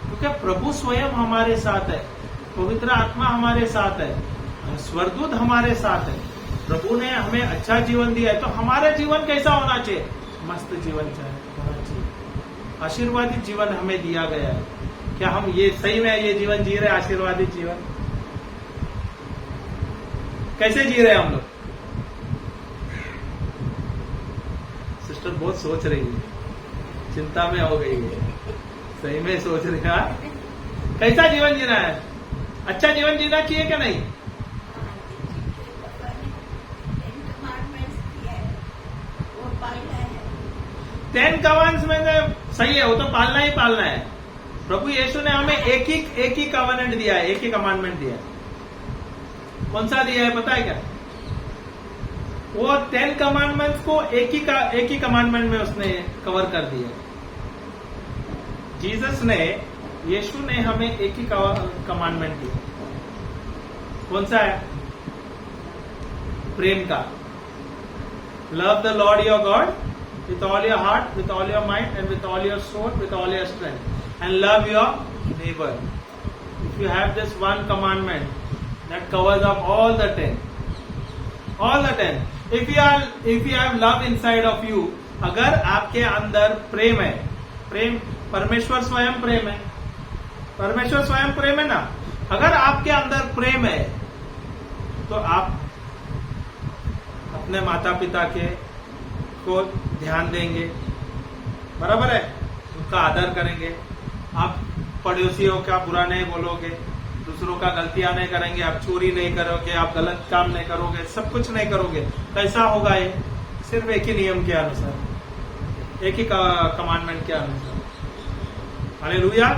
क्योंकि प्रभु स्वयं हमारे साथ है, पवित्र आत्मा हमारे साथ है, स्वर्गदूत हमारे साथ है। प्रभु ने हमें अच्छा जीवन दिया है, तो हमारा जीवन कैसा होना चाहिए? मस्त जीवन होना चाहिए, आशीर्वादित जीवन हमें दिया गया है। क्या हम ये सही में ये जीवन जी रहे हैं? आशीर्वादित जीवन कैसे जी रहे हैं हम लोग? सिस्टर बहुत सोच रही है, चिंता में हो गई है, सही में सोच रही है कैसा जीवन जीना है? अच्छा जीवन जीना चाहिए क्या नहीं? 10 कमांड्स में सही है, वो तो पालना ही पालना है। प्रभु यीशु ने हमें एक ही कमांडमेंट दिया है, एक ही कमांडमेंट दिया है। कौन सा दिया है पता है क्या? वो 10 कमांडमेंट्स को एक ही कमांडमेंट में उसने कवर कर दिया। जीसस ने, यीशु ने हमें एक ही कमांडमेंट दिया। कौन सा है? प्रेम का। Love the Lord your God with all your heart, with all your mind, and with all your soul, with all your strength, and love your neighbor. If you have this one commandment, that covers up all the 10. All the 10. If you have love inside of you, अगर आपके अंदर प्रेम है, प्रेम, परमेश्वर स्वयं प्रेम है, परमेश्वर स्वयं प्रेम है ना। अगर आपके अंदर प्रेम है तो आप अपने माता पिता को ध्यान देंगे, बराबर है, उनका आदर करेंगे, आप पड़ोसियों का बुरा नहीं बोलोगे, दूसरों का गलतियां नहीं करेंगे, आप चोरी नहीं करोगे, आप गलत काम नहीं करोगे, सब कुछ नहीं करोगे। कैसा होगा ये? सिर्फ एक ही नियम के अनुसार, एक ही कमांडमेंट के अनुसार। हालेलुया।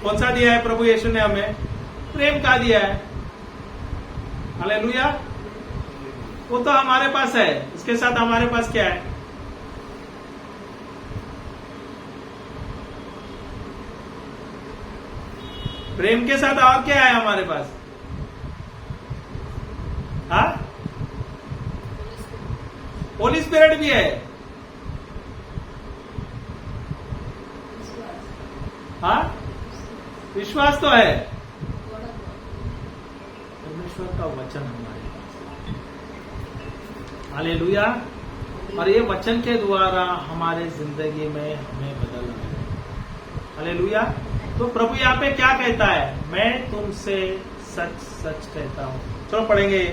कौन सा दिया है प्रभु यीशु ने हमें? प्रेम का दिया है। हालेलुया। वो तो हमारे पास है, उसके साथ हमारे पास क्या है? प्रेम के साथ और क्या है हमारे पास? हाँ, होली स्पिरिट भी है। हाँ, विश्वास तो है, परमेश्वर का वचन हमारे पास। हालेलुया। और ये वचन के द्वारा हमारे जिंदगी में हमें बदलना है। हालेलुया। तो प्रभु यहाँ पे क्या कहता है? मैं तुमसे सच सच कहता हूं। चलो पढ़ेंगे।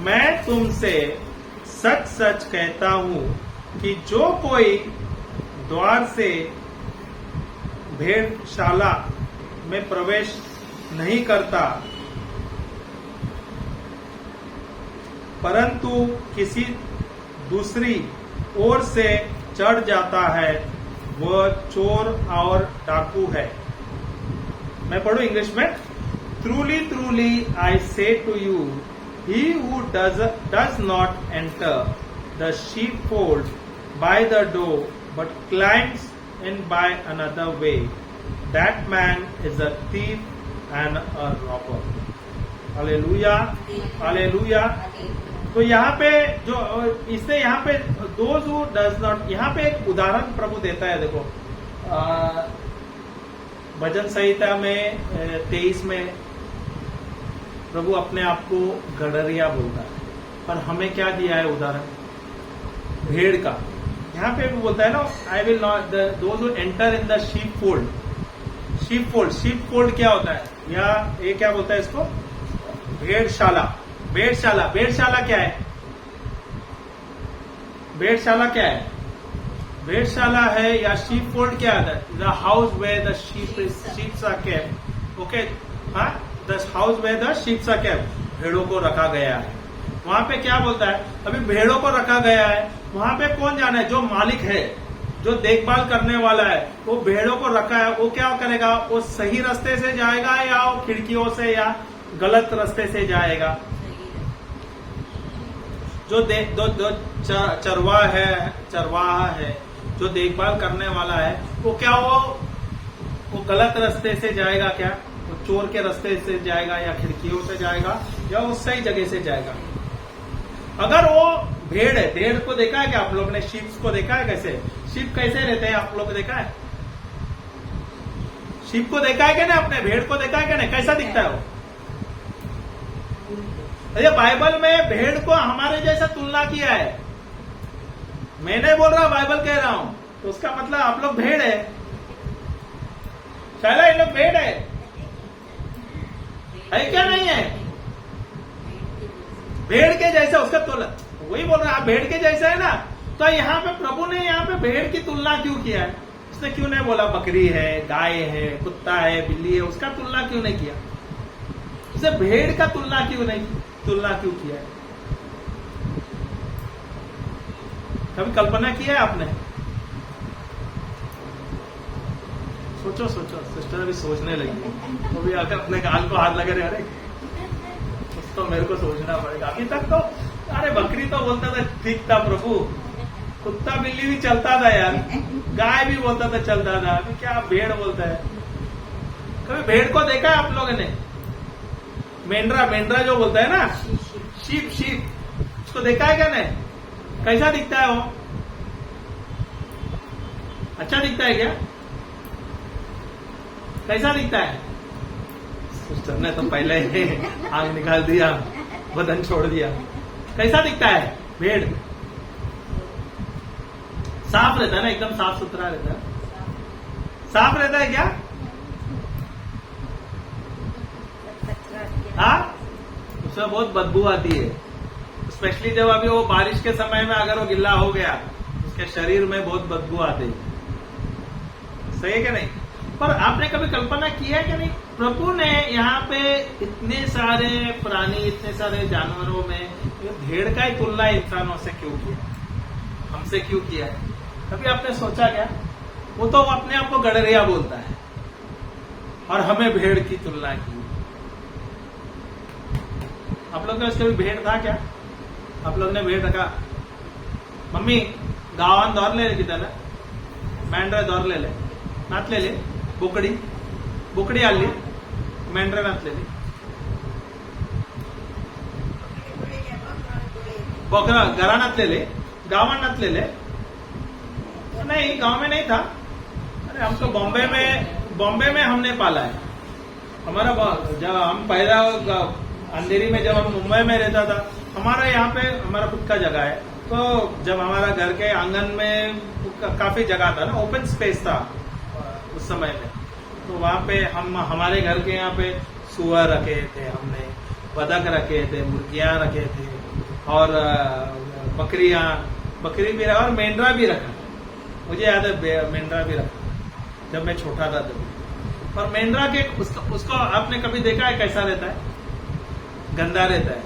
मैं तुमसे सच सच कहता हूं कि जो कोई द्वार से भेड़शाला में प्रवेश नहीं करता परंतु किसी दूसरी ओर से चढ़ जाता है, वह चोर और डाकू है। मैं पढ़ू इंग्लिश में। Truly truly I say to you, he who does not enter the sheep fold by the door but climbs in by another way, that man is a thief and a robber. Hallelujah, hallelujah. तो यहाँ पे जो इससे यहाँ पे दोज हु डज नॉट, यहाँ पे एक उदाहरण प्रभु देता है। देखो भजन संहिता में 23 में प्रभु अपने आप को गडरिया बोलता है, और हमें क्या दिया है उदाहरण? भेड़ का। यहाँ पे भी बोलता है ना, I will not those who enter in the sheep fold. Sheep fold, sheep fold क्या होता है? या ये क्या बोलता है इसको? भेड़शाला। भेड़शाला, भेड़शाला क्या है? भेड़शाला क्या है? भेड़शाला है या शीप फोल्ड क्या है? The house where the sheeps are kept. Okay, हाँ, the house where the sheeps are kept. भेड़ों को रखा गया है। वहां पे क्या बोलता है? अभी भेड़ों को रखा गया है, वहां पे कौन जाना है? जो मालिक है, जो देखभाल करने वाला है, वो भेड़ों को रखा है। वो क्या करेगा? वो सही रास्ते से जाएगा या वो खिड़कियों से या गलत रास्ते से जाएगा? जो चरवाहा है, जो देखभाल करने वाला है, वो क्या वो गलत रास्ते से जाएगा क्या? वो चोर के रास्ते से जाएगा या खिड़कियों से जाएगा या वो सही जगह से जाएगा? अगर वो भेड़ है, भेड़ को देखा है क्या आप लोग ने? शीप्स को देखा है कैसे? शीप कैसे रहते हैं आप लोग को देखा है? शीप को देखा है क्या नहीं? अपने भेड़ को देखा है क्या नहीं? कैसा दिखता है वो? ये बाइबल में भेड़ को हमारे जैसा तुलना किया है। मैं नहीं बोल रहा, बाइबल कह रहा हूं। तो उसका मतलब आप लोग भेड़ है। शायद ये लोग भेड़ है क्या? नहीं है। भेड़ के जैसा उसका तुलना, वही बोल रहा है, आप भेड़ के जैसा है ना। तो यहाँ पे प्रभु ने यहाँ पे भेड़ की तुलना क्यों किया है? उसने क्यों नहीं बोला बकरी है, गाय है, कुत्ता है, बिल्ली है? उसका तुलना क्यों नहीं किया? उसे भेड़ का तुलना क्यों किया है? कभी कल्पना किया है आपने? सोचो सोचो, सिस्टर अभी सोचने लगी, तो भी आकर अपने गाल को हाथ लगे रहे, अरे कुछ तो मेरे को सोचना पड़ेगा। अभी तक तो अरे बकरी तो बोलता था ठीक था प्रभु, कुत्ता बिल्ली भी चलता था यार, गाय भी बोलता था चलता था, अभी क्या भेड़ बोलता है। कभी भेड़ को देखा है आप लोगों ने? मेंढरा, मेंढरा जो बोलता है ना, शीप, शीप, उसको देखा है क्या नहीं? कैसा दिखता है वो? अच्छा दिखता है क्या? कैसा दिखता है? सिस्टर ने तो पहले ही आग निकाल दिया, बदन छोड़ दिया। कैसा दिखता है भेड़? साफ रहता है ना, एकदम साफ सुथरा रहता है। साफ रहता है क्या? हाँ, उसमें बहुत बदबू आती है, स्पेशली जब अभी वो बारिश के समय में अगर वो गिल्ला हो गया, उसके शरीर में बहुत बदबू आती है। सही है क्या नहीं? पर आपने कभी कल्पना किया है कि नहीं, प्रभु ने यहाँ पे इतने सारे प्राणी, इतने सारे जानवरों में भेड़ का ही तुलना इंसानों से क्यों किया, हमसे क्यों किया है? कभी आपने सोचा क्या? वो तो अपने आप को गडरिया बोलता है और हमें भेड़ की तुलना की। आप लोग ने उसके भी भेड़ था क्या? आप लोग ने भेड़ रखा? मम्मी गावान दौर ले कितना मेंढरा दौर ले नातलेले बोकडी बोकडी आली मेंढरा नातलेली बकरा घरा नातलेले गावान नातलेले नहीं, गांव में नहीं था। अरे हम तो बॉम्बे में हमने पाला है। हमारा जब हम पैदा अंधेरी में, जब हम मुंबई में रहता था, हमारा यहाँ पे हमारा खुद का जगह है, तो जब हमारा घर के आंगन में काफी जगह था ना, ओपन स्पेस था उस समय में, तो वहाँ पे हम हमारे घर के यहाँ पे सुअर रखे थे, हमने बतख रखे थे, मुर्गियां रखे थे, और बकरी भी रखा और मेंढरा भी रखा। मुझे याद है मेंढरा भी रखा जब मैं छोटा था तब। और मेंढरा के उसको आपने कभी देखा है कैसा रहता है? गंदा रहता है।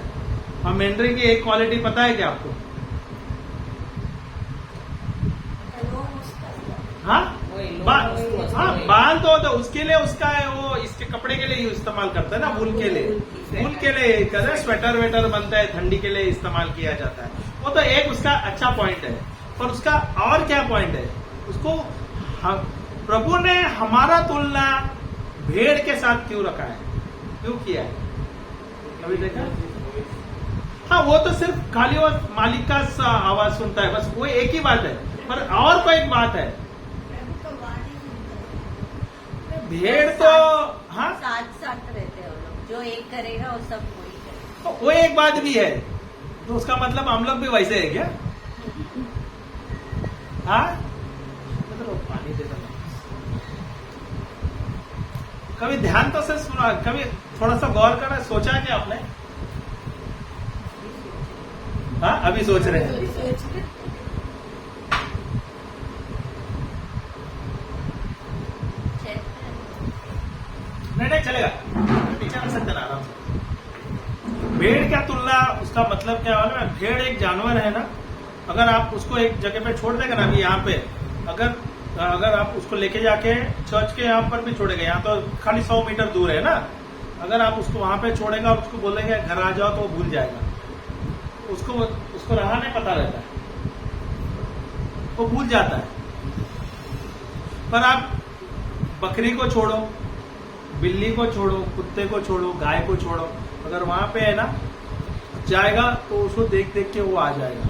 और मेंढरे की एक क्वालिटी पता है क्या आपको? हाँ, बाल तो उसके लिए उसका है, वो इसके कपड़े के लिए इस्तेमाल करता है ना, वूल के लिए कहते स्वेटर वेटर बनता है, ठंडी के लिए इस्तेमाल किया जाता है। वो तो एक उसका अच्छा पॉइंट है। पर उसका और क्या पॉइंट है? उसको प्रभु ने हमारा तुलना भेड़ के साथ क्यों रखा है, क्यों किया है? कभी देखा? हाँ, वो तो सिर्फ खाली वो मालिक का आवाज सुनता है, बस वो एक ही बात है। पर और कोई एक बात है, भेड़ तो हाँ साथ साथ रहते हैं वो लोग, जो एक करेगा वो सब वही करेगा। तो वो एक बात भी है, तो उसका मतलब हम लोग भी वैसे है क्या? हाँ, तो पानी दे दो। कभी ध्यान तो से सुना, कभी थोड़ा सा गौर करा, सोचा क्या आपने? हाँ, अभी सोच रहे हैं। नहीं चलेगा, नीचे रख सकते ना आराम से। भेड़ क्या तुलना, उसका मतलब क्या है? भेड़ एक जानवर है ना, अगर आप उसको एक जगह पे छोड़ देगा ना, अभी यहाँ पे अगर आप उसको लेके जाके चर्च के यहाँ पर भी छोड़ेगा, यहाँ तो खाली 100 मीटर दूर है ना, अगर आप उसको वहां पे छोड़ेगा और उसको बोलेंगे घर आ जाओ, तो वो भूल जाएगा। उसको राह नहीं पता रहता है, वो भूल जाता है। पर आप बकरी को छोड़ो, बिल्ली को छोड़ो, कुत्ते को छोड़ो, गाय को छोड़ो, अगर वहां पे है ना जाएगा तो उसको देख देख के वो आ जाएगा।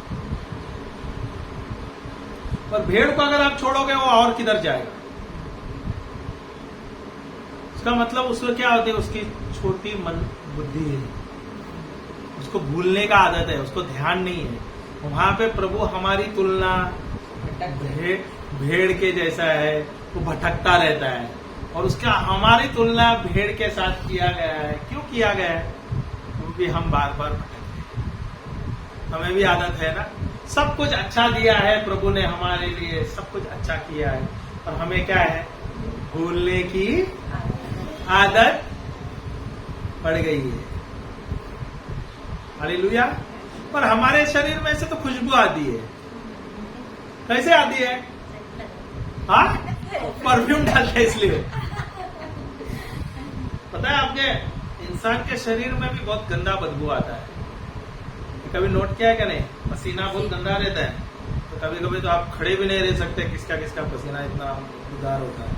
पर भेड़ को अगर आप छोड़ोगे, वो और किधर जाएगा? उसका मतलब उसको क्या होती है? उसकी छोटी मन बुद्धि है, उसको भूलने का आदत है, उसको ध्यान नहीं है। वहां पे प्रभु हमारी तुलना भेड़ के जैसा है, वो भटकता रहता है, और उसका हमारी तुलना भेड़ के साथ किया गया है। क्यों किया गया है? क्योंकि हम बार बार भटकते हैं, हमें भी आदत है ना। सब कुछ अच्छा दिया है प्रभु ने हमारे लिए, सब कुछ अच्छा किया है, और हमें क्या है? भूलने की आदत पड़ गई है। हालेलुया। पर हमारे शरीर में से तो खुशबू आती है। कैसे आती है? हाँ, परफ्यूम डालते हैं इसलिए। पता है आपके इंसान के शरीर में भी बहुत गंदा बदबू आता है। कभी नोट किया है क्या नहीं? पसीना बहुत गंदा रहता है, तो कभी कभी तो आप खड़े भी नहीं रह सकते, किसका किसका पसीना इतना उदार होता है।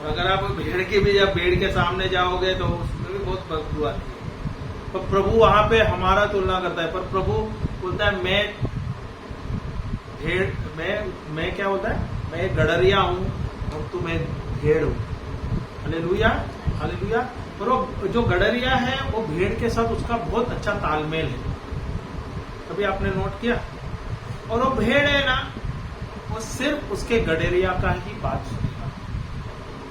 और अगर आप भेड़ की भी जब भेड़ के सामने जाओगे तो उसमें भी बहुत बदबू आती है। तो प्रभु वहां पे हमारा तुलना करता है, पर प्रभु बोलता है मैं भेड़, मैं क्या बोलता है, मैं गडरिया हूं और तू मैं भेड़ हूं। Hallelujah, hallelujah. पर वो जो गडरिया है वो भेड़ के साथ उसका बहुत अच्छा तालमेल है। कभी आपने नोट किया? और वो भेड़ है ना, वो सिर्फ उसके गडरिया का ही बात सुनेगा,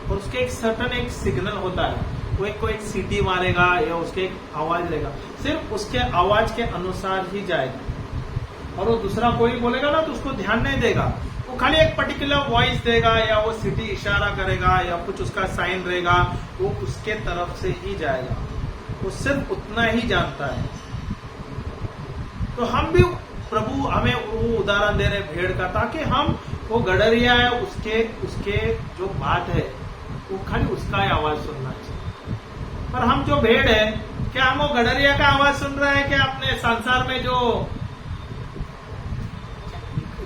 और उसके एक सर्टन एक सिग्नल होता है, वो एक कोई सीटी मारेगा या उसके एक आवाज रहेगा, सिर्फ उसके आवाज के अनुसार ही जाएगा। और वो दूसरा कोई बोलेगा ना तो उसको ध्यान नहीं देगा, वो खाली एक पर्टिकुलर वॉइस देगा या वो सिटी इशारा करेगा या कुछ उसका साइन रहेगा, वो उसके तरफ से ही जाएगा, वो सिर्फ उतना ही जानता है। तो हम भी, प्रभु हमें वो उदाहरण दे रहे भेड़ का, ताकि हम वो गडरिया है उसके जो बात है वो खाली उसका ही आवाज सुनना चाहिए। पर हम जो भेड़ है, क्या हम वो गडरिया का आवाज सुन रहे हैं? क्या अपने संसार में जो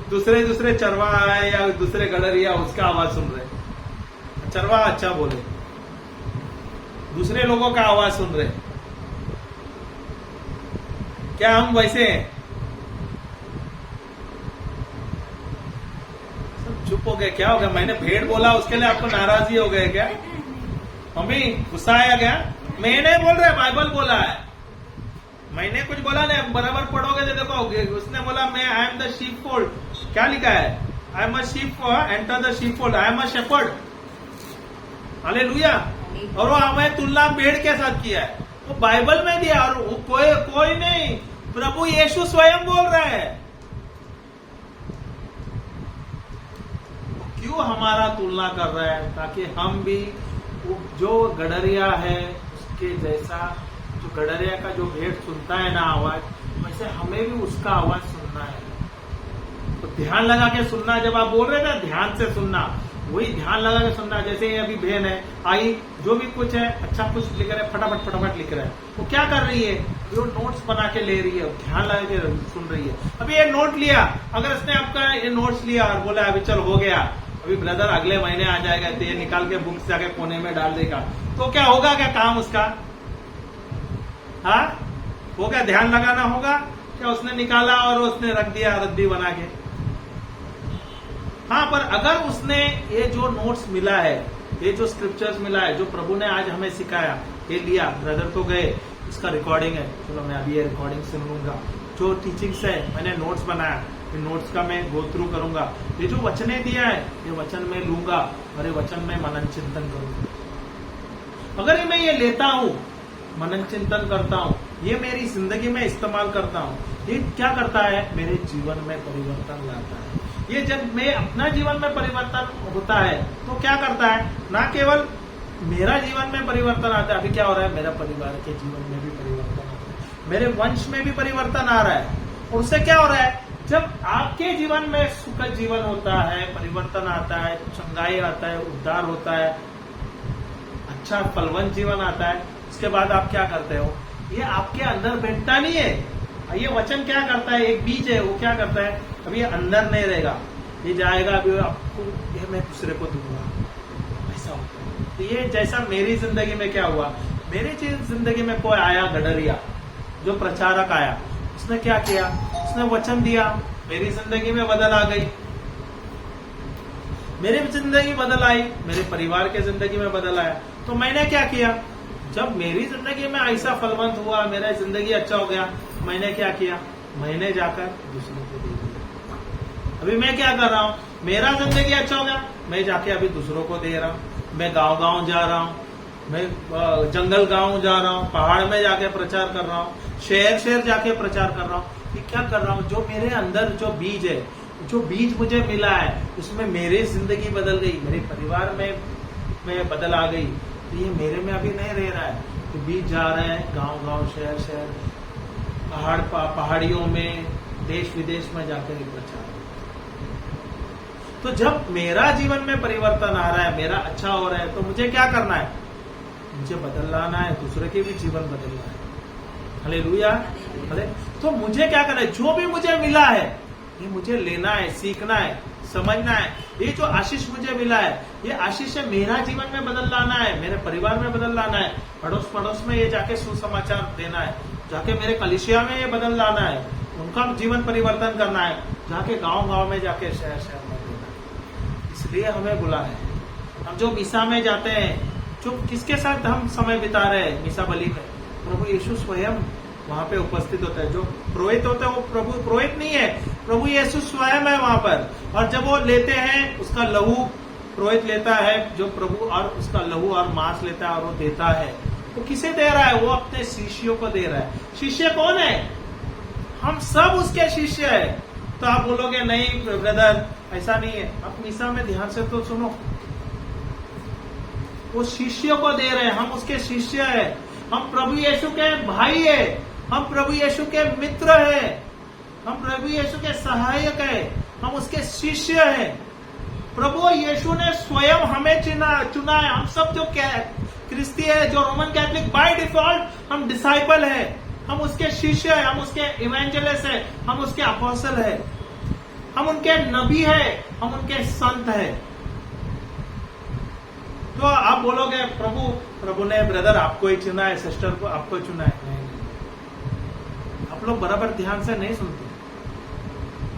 दूसरे चरवाहा है या दूसरे गडरिया उसका आवाज सुन रहे हैं? चरवाहा अच्छा बोले, दूसरे लोगों का आवाज सुन रहे हैं, क्या हम वैसे हैं? सब चुप हो गए, क्या हो गया? मैंने भेड़ बोला उसके लिए आपको नाराजगी हो गए क्या? मम्मी गुस्सा आया क्या? मैं नहीं बोल रहा, बाइबल बोला है, मैंने कुछ बोला नहीं। बराबर पढ़ोगे तो देखोगे, उसने बोला मैं I am the sheep fold, क्या लिखा है? I am a sheep, enter the sheep fold, I am a shepherd. Hallelujah. और वो हमें तुलना भेड़ के साथ किया है, वो बाइबल में दिया, और वो कोई नहीं, प्रभु यीशु स्वयं बोल रहा है। क्यों हमारा तुलना कर रहा है? ताकि हम भी जो गडरिया है उसके जैसा, जो गडरिया का जो भेड़ सुनता है ना आवाज, वैसे हमें भी उसका आवाज सुनना है। तो ध्यान लगा के सुनना, जब आप बोल रहे थे ध्यान से सुनना, वही ध्यान लगा के सुनना। जैसे ये अभी बहन है आई, जो भी कुछ है अच्छा कुछ लिख रहा है, फटाफट लिख रहा है, वो क्या कर रही है? जो नोट्स बना के ले रही है, ध्यान लगा के सुन रही है। अभी ये नोट लिया, अगर इसने आपका ये नोट्स लिया और बोला अभी चल हो गया, अभी ब्रदर अगले महीने आ जाएगा, तो ये निकाल के बुक्स जाके कोने में डाल देगा, तो क्या होगा? क्या काम उसका? हाँ वो क्या ध्यान लगाना होगा क्या? उसने निकाला और उसने रख दिया रद्दी बना के। हाँ, पर अगर उसने ये जो नोट्स मिला है, ये जो स्क्रिप्चर्स मिला है, जो प्रभु ने आज हमें सिखाया, ये लिया, ब्रदर तो गए, इसका रिकॉर्डिंग है, चलो मैं अभी ये रिकॉर्डिंग सुन लूंगा, जो टीचिंग्स है मैंने नोट्स बनाया, इन नोट्स का मैं गो थ्रू करूंगा, ये जो वचने दिया है ये वचन मैं लूंगा और ये वचन में मनन चिंतन करूंगा। अगर मैं ये लेता हूं, मनन चिंतन करता हूं, ये मेरी जिंदगी में इस्तेमाल करता हूं, ये क्या करता है? मेरे जीवन में परिवर्तन लाता है। ये जब मैं अपना जीवन में परिवर्तन होता है तो क्या करता है? ना केवल मेरा जीवन में परिवर्तन आता है, अभी क्या हो रहा है? मेरा परिवार के जीवन में भी परिवर्तन आता है, मेरे वंश में भी परिवर्तन आ रहा है। और उससे क्या हो रहा है? जब आपके जीवन में सुखद जीवन होता है, परिवर्तन आता है, चंगाई आता है, उद्धार होता है, अच्छा फलवंत जीवन आता है, उसके बाद आप क्या करते हो? ये आपके अंदर बैठता नहीं है। ये वचन क्या करता है? एक बीज है, वो क्या करता है? अभी ये अंदर नहीं रहेगा, ये जाएगा, अभी आपको ये मैं दूसरे को दूंगा, ऐसा होता है। तो ये जैसा मेरी जिंदगी में क्या हुआ, मेरी जिंदगी में कोई आया गडरिया, जो प्रचारक आया, उसने क्या किया? उसने वचन दिया, मेरी जिंदगी में बदल आ गई, मेरी जिंदगी बदल आई, मेरे परिवार के जिंदगी में बदल आया। तो मैंने क्या किया? जब मेरी जिंदगी में ऐसा फलवंत हुआ, मेरा जिंदगी अच्छा हो गया, मैंने क्या किया? मैंने जाकर दूसरों को दे दिया। अभी मैं क्या कर रहा हूँ? मेरा जिंदगी अच्छा हो गया, मैं जाके अभी दूसरों को दे रहा हूँ। मैं गांव जा रहा हूँ, मैं जंगल गांव जा रहा हूँ, पहाड़ में जाके प्रचार कर रहा हूँ, शहर जाके प्रचार कर रहा हूँ। ये क्या कर रहा हूँ? जो मेरे अंदर जो बीज है, जो बीज मुझे मिला है, उसमें मेरी जिंदगी बदल गई, मेरे परिवार में बदल आ गई। तो ये मेरे में अभी नहीं रह रहा है, तो बीज जा रहे हैं गांव शहर, पहाड़ियों में, देश विदेश में जाकर प्रचार। तो जब मेरा जीवन में परिवर्तन आ रहा है, मेरा अच्छा हो रहा है, तो मुझे क्या करना है? मुझे बदल लाना है, दूसरे के भी जीवन बदलना है। हालेलुया। तो मुझे क्या करना है? जो भी मुझे मिला है ये मुझे लेना है, सीखना है, समझना है। ये जो आशीष मुझे मिला है, ये आशीष है मेरा जीवन में बदल लाना है, मेरे परिवार में बदल लाना है, अड़ोस पड़ोस में ये जाके सुसमाचार देना है, जाके मेरे कलिसिया में ये बदल लाना है, उनका जीवन परिवर्तन करना है, जाके गांव में जाके शहर में देना है। इसलिए हमें बुला है। हम जो मिसा में जाते हैं, जो किसके साथ हम समय बिता रहे हैं मिसा बलि में? प्रभु यीशु स्वयं वहां पे उपस्थित होता है। जो पुरोहित होता है वो प्रभु पुरोहित नहीं है, प्रभु यीशु स्वयं है वहां पर। और जब वो लेते हैं, उसका लहू पुरोहित लेता है जो प्रभु, और उसका लहू और मांस लेता है और वो देता है। वो किसे दे रहा है? वो अपने शिष्यों को दे रहा है। शिष्य कौन है? हम सब उसके शिष्य है। तो आप बोलोगे नहीं ब्रदर ऐसा नहीं है। आप मिसा में ध्यान से तो सुनो, वो शिष्यों को दे रहे हैं, हम उसके शिष्य है, हम प्रभु यीशु के भाई है, हम प्रभु यीशु के मित्र है, हम प्रभु यीशु के सहायक है, हम उसके शिष्य हैं। प्रभु यीशु ने स्वयं हमें चुना है। हम सब जो क्रिस्ती है, जो रोमन कैथलिक, बाय डिफॉल्ट हम डिसाइपल है, हम उसके शिष्य है, हम उसके इवेंजलिस्ट है, हम उसके अपोस्टल है, हम उनके नबी है, हम उनके संत है। तो आप बोलोगे प्रभु ने ब्रदर आपको ही चुना है, सिस्टर को आपको चुना है। नहीं, आप लोग बराबर ध्यान से नहीं सुनते।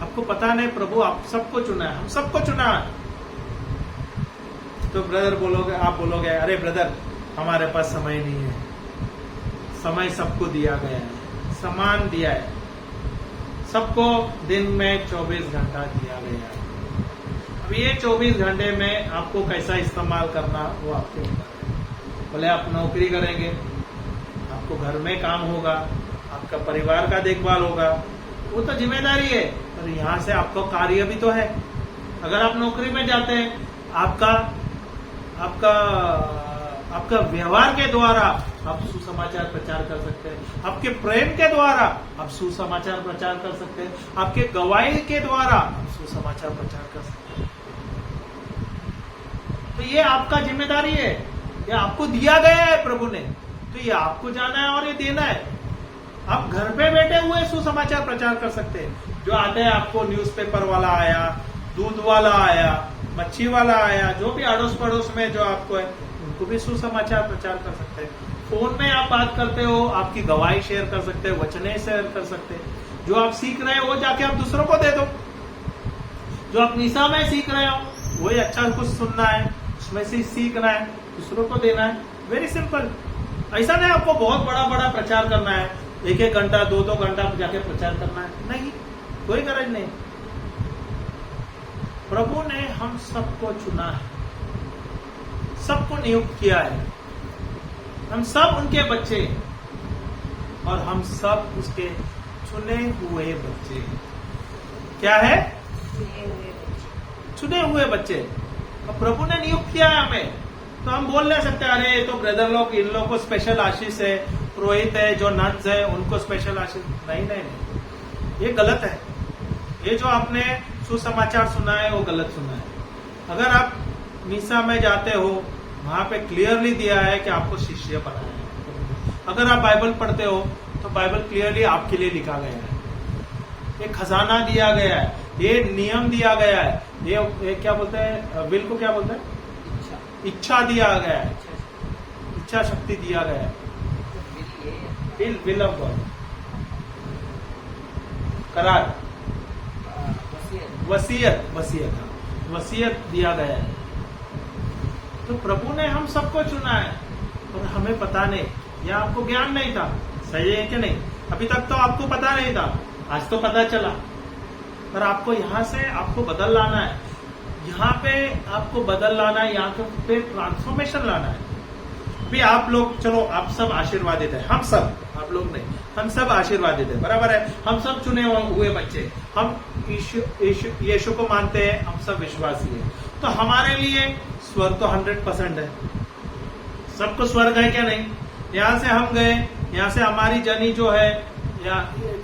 आपको पता नहीं प्रभु आप सबको चुना है, हम सबको चुना है। तो ब्रदर बोलोगे, आप बोलोगे अरे ब्रदर हमारे पास समय नहीं है। समय सबको दिया गया है, समान दिया है, सबको दिन में 24 घंटा दिया गया है। अब ये 24 घंटे में आपको कैसा इस्तेमाल करना वो आपके ऊपर है। बोले आप नौकरी करेंगे, आपको घर में काम होगा, आपका परिवार का देखभाल होगा, वो तो जिम्मेदारी है। और यहाँ से आपको कार्य भी तो है। अगर आप नौकरी में जाते हैं, आपका व्यवहार के द्वारा आप सुसमाचार प्रचार कर सकते हैं, आपके प्रेम के द्वारा आप सुसमाचार प्रचार कर सकते हैं, आपके गवाही के द्वारा आप सुसमाचार प्रचार कर सकते हैं। तो ये आपका जिम्मेदारी है, ये आपको दिया गया है प्रभु ने, तो ये आपको जाना है और ये देना है। आप घर पे बैठे हुए सुसमाचार प्रचार कर सकते हैं। जो आते हैं, आपको न्यूज़पेपर वाला आया, दूध वाला आया, मच्छी वाला आया, जो भी अड़ोस पड़ोस में जो आपको है, उनको भी सुसमाचार प्रचार कर सकते हैं। फोन में आप बात करते हो, आपकी गवाही शेयर कर सकते हैं, वचने शेयर कर सकते हैं। जो आप सीख रहे हो वो जाके आप दूसरों को दे दो। जो आप मिसा में सीख रहे हो वही अच्छा कुछ सुनना है, उसमें से सीखना है, दूसरों को देना है। Very simple. ऐसा नहीं आपको बहुत बड़ा प्रचार करना है, 1-1 घंटा 2-2 घंटा जाके प्रचार करना है, नहीं, कोई गरज नहीं। प्रभु ने हम सबको चुना है, सबको नियुक्त किया है, हम सब उनके बच्चे और हम सब उसके चुने हुए बच्चे। क्या है? चुने हुए बच्चे। और प्रभु ने नियुक्त किया है हमें। तो हम बोल नहीं सकते अरे तो ब्रदर लोग, इन लोग को स्पेशल आशीष है, पुरोहित है, जो नन्स है उनको स्पेशल आशीष। नहीं, ये गलत है। ये जो आपने सुसमाचार सुना है वो गलत सुना है। अगर आप मिसा में जाते हो, वहां पे क्लियरली दिया है कि आपको शिष्य बनाना है। अगर आप बाइबल पढ़ते हो तो बाइबल क्लियरली आपके लिए लिखा गया है। ये खजाना दिया गया है, ये नियम दिया गया है, ये क्या बोलते हैं, विल को क्या बोलते हैं, इच्छा दिया गया है, इच्छा शक्ति दिया गया है। विल ऑफ गॉड, करार, वसीयत दिया गया है। तो प्रभु ने हम सबको चुना है और हमें पता नहीं, या आपको ज्ञान नहीं था। सही है कि नहीं? अभी तक तो आपको पता नहीं था, आज तो पता चला। पर आपको यहाँ से आपको बदल लाना है, यहाँ पे आपको बदल लाना है, यहाँ पे ट्रांसफॉर्मेशन लाना है। अभी आप लोग, चलो आप सब आशीर्वादित है, हम सब, आप लोग नहीं, हम सब आशीर्वादित है, बराबर है। हम सब चुने हुए बच्चे, हम यीशु को मानते हैं, हम सब विश्वासी है। तो हमारे लिए स्वर्ग तो 100% है। सबको स्वर्ग है क्या? नहीं। यहाँ से हम गए, यहाँ से हमारी जर्नी जो है या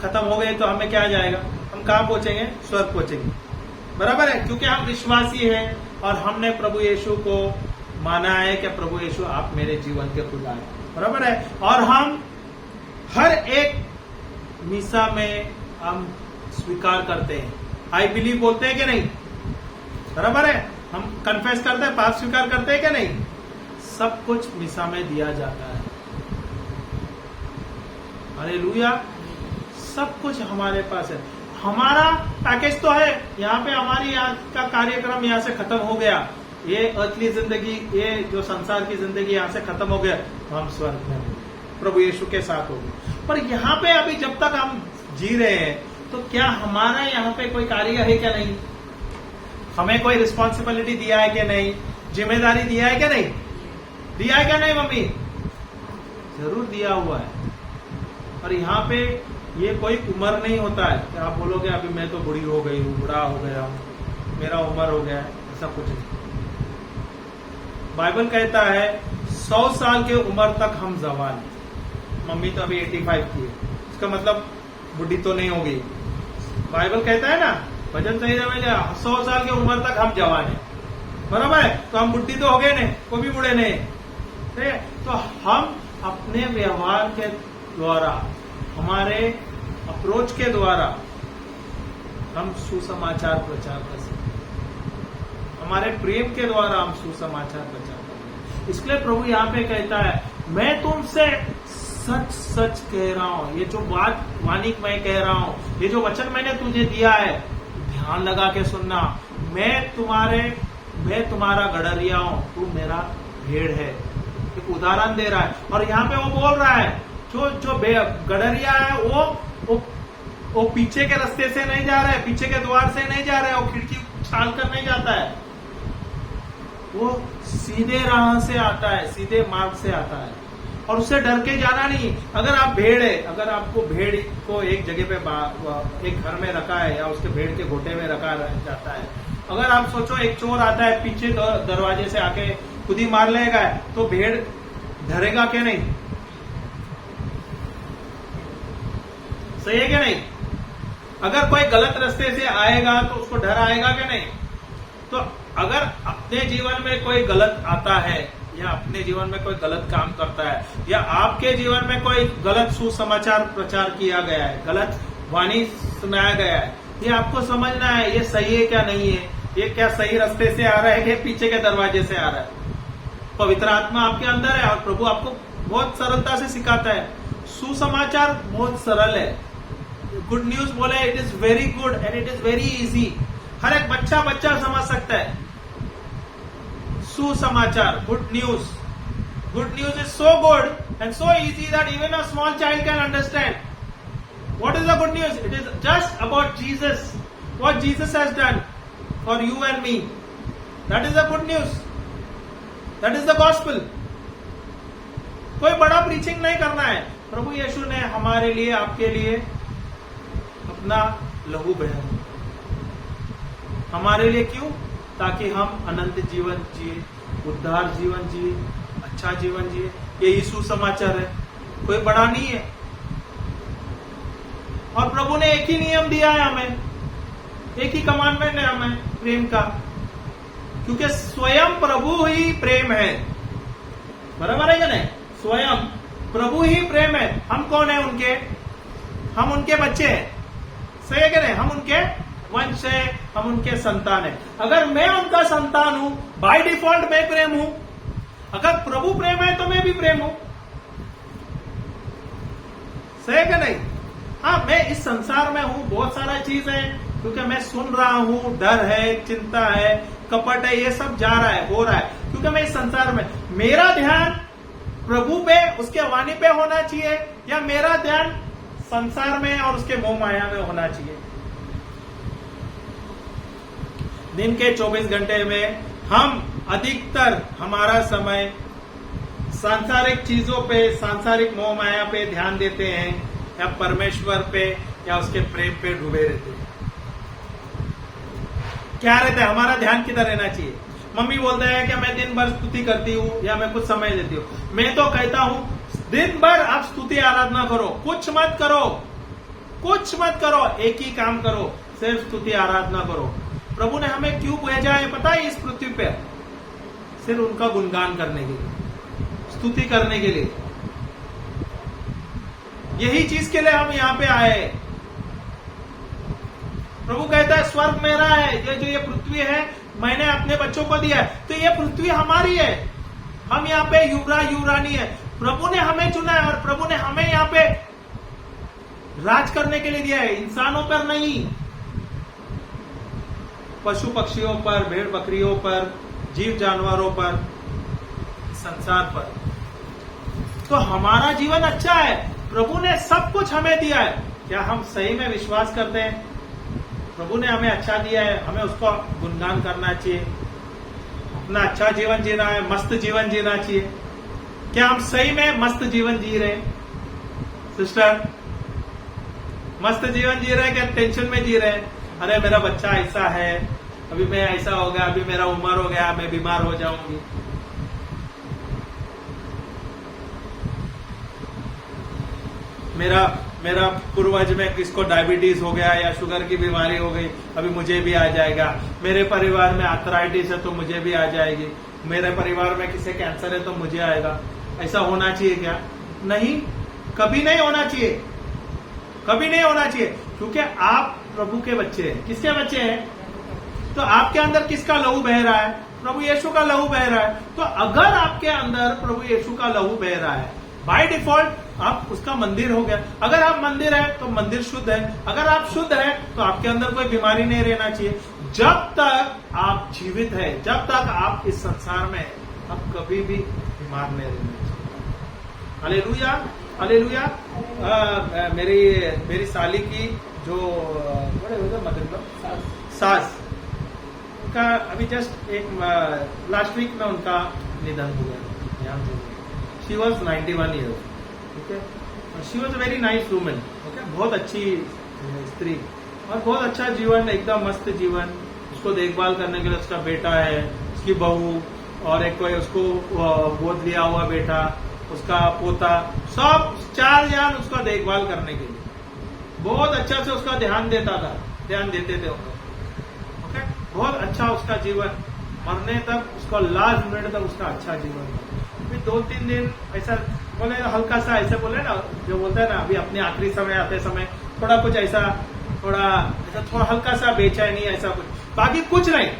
खत्म हो गई तो हमें क्या जाएगा? हम कहाँ पहुंचेंगे? स्वर्ग पहुंचेंगे। बराबर है, क्योंकि हम विश्वासी हैं और हमने प्रभु यीशु को माना है कि प्रभु यीशु आप मेरे जीवन के खुदा हैं, बराबर है। और हम हर एक मिसा में हम स्वीकार करते हैं, आई बिलीव बोलते हैं कि नहीं, बराबर है। हम कन्फेस करते हैं, पाप स्वीकार करते हैं कि नहीं, सब कुछ मिसा में दिया जाता है। हालेलुया, सब कुछ हमारे पास है। हमारा पैकेज तो है, यहाँ पे हमारी यहाँ का कार्यक्रम यहाँ से खत्म हो गया, ये अर्थली जिंदगी, ये जो संसार की जिंदगी यहाँ से खत्म हो गया, तो हम स्वर्ग में होंगे, प्रभु यीशु के साथ होंगे। पर यहाँ पे अभी जब तक हम जी रहे हैं, तो क्या हमारा यहाँ पे कोई कार्य है क्या नहीं, हमें कोई रिस्पॉन्सिबिलिटी दिया है क्या नहीं, जिम्मेदारी दिया है क्या नहीं, दिया है क्या नहीं मम्मी, जरूर दिया हुआ है। और यहाँ पे ये कोई उम्र नहीं होता है कि आप बोलोगे अभी मैं तो बूढ़ी हो गई हूँ, बूढ़ा हो गया हूँ, मेरा उम्र हो गया है, ऐसा कुछ नहीं। बाइबल कहता है 100 साल के उम्र तक हम जवान हैं। मम्मी तो अभी 85 की है, इसका मतलब बुढ़ी तो नहीं हो गई। बाइबल कहता है ना, भजन संहिता में 100 साल की उम्र तक हम जवान हैं, बराबर है। तो हम बुढ़ी तो हो गए नहीं, कोई भी बूढ़े नहीं, ठीक है। तो हम अपने व्यवहार के द्वारा, हमारे अप्रोच के द्वारा हम सुसमाचार प्रचार कर सकते हैं, हमारे प्रेम के द्वारा हम सुसमाचार प्रचार कर सकते हैं। इसलिए प्रभु यहाँ पे कहता है, मैं तुमसे सच सच कह रहा हूं, ये जो बात वाणी मैं कह रहा हूं, ये जो वचन मैंने तुझे दिया है, ध्यान लगा के सुनना। मैं तुम्हारा गड़रिया हूं, तू मेरा भेड़ है। एक उदाहरण दे रहा है, और यहाँ पे वो बोल रहा है, जो गड़रिया है वो पीछे के रास्ते से नहीं जा रहा है, पीछे के द्वार से नहीं जा रहा है, वो खिड़की उछाल कर नहीं जाता है, वो सीधे राह से आता है, सीधे मार्ग से आता है, और उससे डर के जाना नहीं। अगर आप भेड़ है, अगर आपको भेड़ को एक जगह पे एक घर में रखा है या उसके भेड़ के घोटे में रखा जाता है, अगर आप सोचो एक चोर आता है पीछे दरवाजे से आके खुद ही मार लेगा, तो भेड़ डरेगा क्या नहीं, सही है क्या नहीं। अगर कोई गलत रास्ते से आएगा तो उसको डर आएगा क्या नहीं। तो अगर अपने जीवन में कोई गलत आता है, या अपने जीवन में कोई गलत काम करता है, या आपके जीवन में कोई गलत सुसमाचार प्रचार किया गया है, गलत वाणी सुनाया गया है, ये आपको समझना है, ये सही है क्या नहीं है, ये क्या सही रास्ते से आ रहा है, पीछे के दरवाजे से आ रहा है। पवित्र आत्मा आपके अंदर है और प्रभु आपको बहुत सरलता से सिखाता है। सुसमाचार बहुत सरल है, गुड न्यूज बोले, it is very good and it is very easy, हर एक बच्चा समझ सकता है। सुसमाचार, good news is so good and so easy that even a small child can understand. What is the good news? It is just about Jesus, what Jesus has done for you and me, that is the good news, that is the gospel. कोई बड़ा प्रीचिंग नहीं करना है, प्रभु यीशु ने हमारे लिए, आपके लिए अपना लहू बहाया, हमारे लिए क्यों? ताकि हम अनंत जीवन जिए, उद्धार जीवन जिए, अच्छा जीवन जिए। यही सुसमाचार है, कोई बड़ा नहीं है। और प्रभु ने एक ही नियम दिया है हमें, एक ही कमांडमेंट है हमें, प्रेम का, क्योंकि स्वयं प्रभु ही प्रेम है, बराबर है क्या नहीं? स्वयं प्रभु ही प्रेम है। हम कौन है? उनके, हम उनके बच्चे हैं, सही है क्या नहीं? हम उनके वंश है, हम उनके संतान है। अगर मैं उनका संतान हूं, बाय डिफॉल्ट मैं प्रेम हूं। अगर प्रभु प्रेम है तो मैं भी प्रेम हूं, सही है क्या नहीं? हाँ, मैं इस संसार में हूं, बहुत सारा चीज है, क्योंकि मैं सुन रहा हूं, डर है, चिंता है, कपट है, ये सब जा रहा है, हो रहा है, क्योंकि मैं इस संसार में। मेरा ध्यान प्रभु पे, उसके वाणी पे होना चाहिए, या मेरा ध्यान संसार में और उसके मोह माया में होना चाहिए? दिन के 24 घंटे में हम अधिकतर हमारा समय सांसारिक चीजों पे, सांसारिक मोह माया पे ध्यान देते हैं, या परमेश्वर पे या उसके प्रेम पे डूबे रहते हैं? क्या रहता है हमारा ध्यान? किधर रहना चाहिए? मम्मी बोलते हैं कि मैं दिन भर स्तुति करती हूँ या मैं कुछ समय देती हूँ। मैं तो कहता हूँ दिन भर आप स्तुति आराधना करो, कुछ मत करो, एक ही काम करो, सिर्फ स्तुति आराधना करो। प्रभु ने हमें क्यों भेजा है पता है इस पृथ्वी पे? सिर्फ उनका गुणगान करने के लिए, स्तुति करने के लिए। यही चीज के लिए हम यहाँ पे आए। प्रभु कहता है स्वर्ग मेरा है, ये जो ये पृथ्वी है मैंने अपने बच्चों को दिया है, तो ये पृथ्वी हमारी है। हम यहाँ पे युवराज युवरानी है। प्रभु ने हमें चुना है और प्रभु ने हमें यहाँ पे राज करने के लिए दिया है, इंसानों पर नहीं। पशु पक्षियों पर, भेड़ बकरियों पर, जीव जानवरों पर, संसार पर। तो हमारा जीवन अच्छा है, प्रभु ने सब कुछ हमें दिया है। क्या हम सही में विश्वास करते हैं? प्रभु ने हमें अच्छा दिया है, हमें उसका गुणगान करना चाहिए, अपना अच्छा जीवन जीना है, मस्त जीवन जीना चाहिए। क्या हम सही में मस्त जीवन जी रहे हैं सिस्टर? मस्त जीवन जी रहे हैं क्या टेंशन में जी रहे हैं? अरे मेरा बच्चा ऐसा है, अभी मैं ऐसा हो गया, अभी मेरा उम्र हो गया, मैं बीमार हो जाऊंगी। मेरा पूर्वज में किसको डायबिटीज हो गया या शुगर की बीमारी हो गई, अभी मुझे भी आ जाएगा। मेरे परिवार में आर्थराइटिस है तो मुझे भी आ जाएगी। मेरे परिवार में किसी कैंसर है तो मुझे आएगा। ऐसा होना चाहिए क्या? नहीं, कभी नहीं होना चाहिए, कभी नहीं होना चाहिए। क्योंकि आप प्रभु के बच्चे हैं। किसके बच्चे हैं? तो आपके अंदर किसका लहू बह रहा है? प्रभु यीशु का लहू बह रहा है। तो अगर आपके अंदर प्रभु यीशु का लहू बह रहा है, बाय डिफॉल्ट आप उसका मंदिर हो गया। अगर आप मंदिर है तो मंदिर शुद्ध है। अगर आप शुद्ध है तो आपके अंदर कोई बीमारी नहीं रहना चाहिए। जब तक आप जीवित है, जब तक आप इस संसार में, आप कभी भी बीमार नहीं रहना चाहिए। Hallelujah, hallelujah. मेरी साली की जो बड़े हो गए मतलब सास का अभी जस्ट एक लास्ट वीक में उनका निधन हो गया। She was 91 years. ठीक है, she was a very nice women. Okay, बहुत अच्छी स्त्री और बहुत अच्छा जीवन, एकदम मस्त जीवन। उसको देखभाल करने के लिए उसका बेटा है, उसकी बहू और एक कोई उसको गोद लिया हुआ बेटा, उसका पोता, सब 4 जन उसका देखभाल करने के लिए बहुत अच्छा से उसका ध्यान देते थे वो। ओके, बहुत अच्छा उसका जीवन, मरने तक उसका लास्ट मिनट तक उसका अच्छा जीवन। फिर 2-3 दिन ऐसा बोले, हल्का सा ऐसे बोले ना, जो बोलते हैं ना अभी अपने आखिरी समय आते समय थोड़ा कुछ ऐसा थोड़ा हल्का सा बेचैनी, ऐसा कुछ, बाकी कुछ नहीं।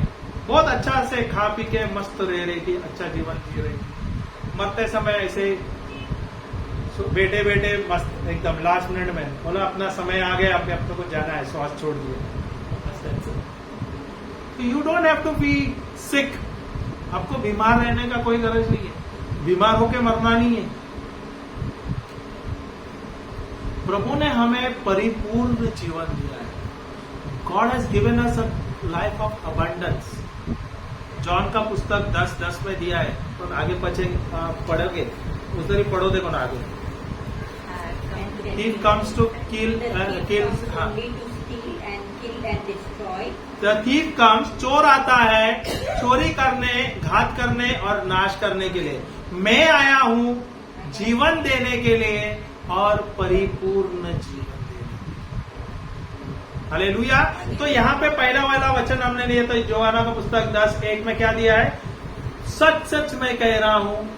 बहुत अच्छा से खा पी के मस्त रह रही थी, अच्छा जीवन जी रही थी। मरते समय ऐसे बैठे बैठे मस्त एकदम लास्ट मिनट में बोला अपना समय आ गया, अपने अपने को जाना है, श्वास छोड़ दिए। तो you don't have to be sick. आपको बीमार रहने का कोई गरज नहीं है, बीमार होके मरना नहीं है। प्रभु ने हमें परिपूर्ण जीवन दिया है। God has given us a life of abundance. John का पुस्तक 10:10 में दिया है, तो आगे पीछे पढ़ोगे, उधर ही पढ़ो, देखो ना आगे। Thief comes to kill and kills. Only to steal and kill and destroy. The thief comes, चोर आता है चोरी करने, घात करने और नाश करने के लिए। मैं आया हूँ जीवन देने के लिए और परिपूर्ण जीवन देने के लिए। हालेलुया। तो यहाँ पे पहला वाला वचन हमने लिया था, योहाना का पुस्तक 10:1 में क्या दिया है? सच सच मैं कह रहा हूँ,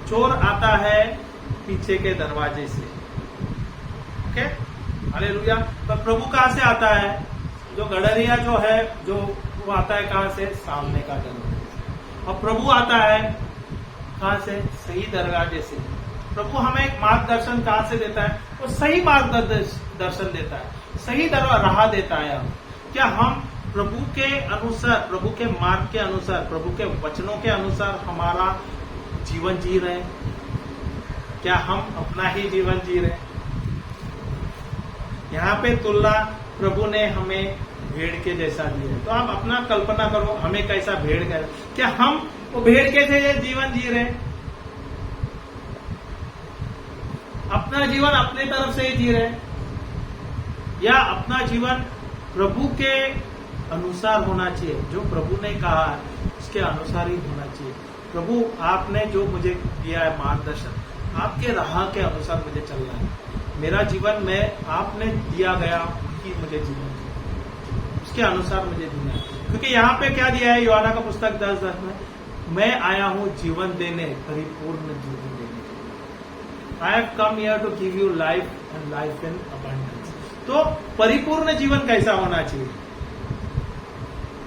चोर आता है पीछे के दरवाजे से। Okay, hallelujah. तो प्रभु कहाँ से आता है? जो गडरिया जो है, जो वो आता है कहाँ से? सामने का दरवाजा। और प्रभु आता है कहाँ से? सही दरवाजे से। प्रभु हमें एक मार्गदर्शन कहाँ से देता है? वो सही मार्गदर्शन देता है, सही राह देता है। क्या हम प्रभु के अनुसार, प्रभु के मार्ग के अनुसार, प्रभु के वचनों के अनुसार हमारा जीवन जी रहे हैं? क्या हम अपना ही जीवन जी रहे हैं? यहाँ पे तुलना प्रभु ने हमें भेड़ के जैसा दिया है। तो आप अपना कल्पना करो, हमें कैसा भेड़ का, क्या हम वो भेड़ के जैसे जीवन जी रहे हैं? अपना जीवन अपने तरफ से ही जी रहे हैं, या अपना जीवन प्रभु के अनुसार होना चाहिए? जो प्रभु ने कहा है उसके अनुसार ही होना चाहिए। प्रभु आपने जो मुझे दिया है मार्गदर्शन, आपके राह के अनुसार मुझे चलना है। मेरा जीवन में आपने दिया गया कि मुझे जीवन उसके अनुसार मुझे जीना है। क्योंकि यहाँ पे क्या दिया है यूहन्ना का पुस्तक 10:10 में, मैं आया हूं जीवन देने, परिपूर्ण जीवन देने। I have come here to give you life and life in abundance. तो परिपूर्ण जीवन कैसा होना चाहिए?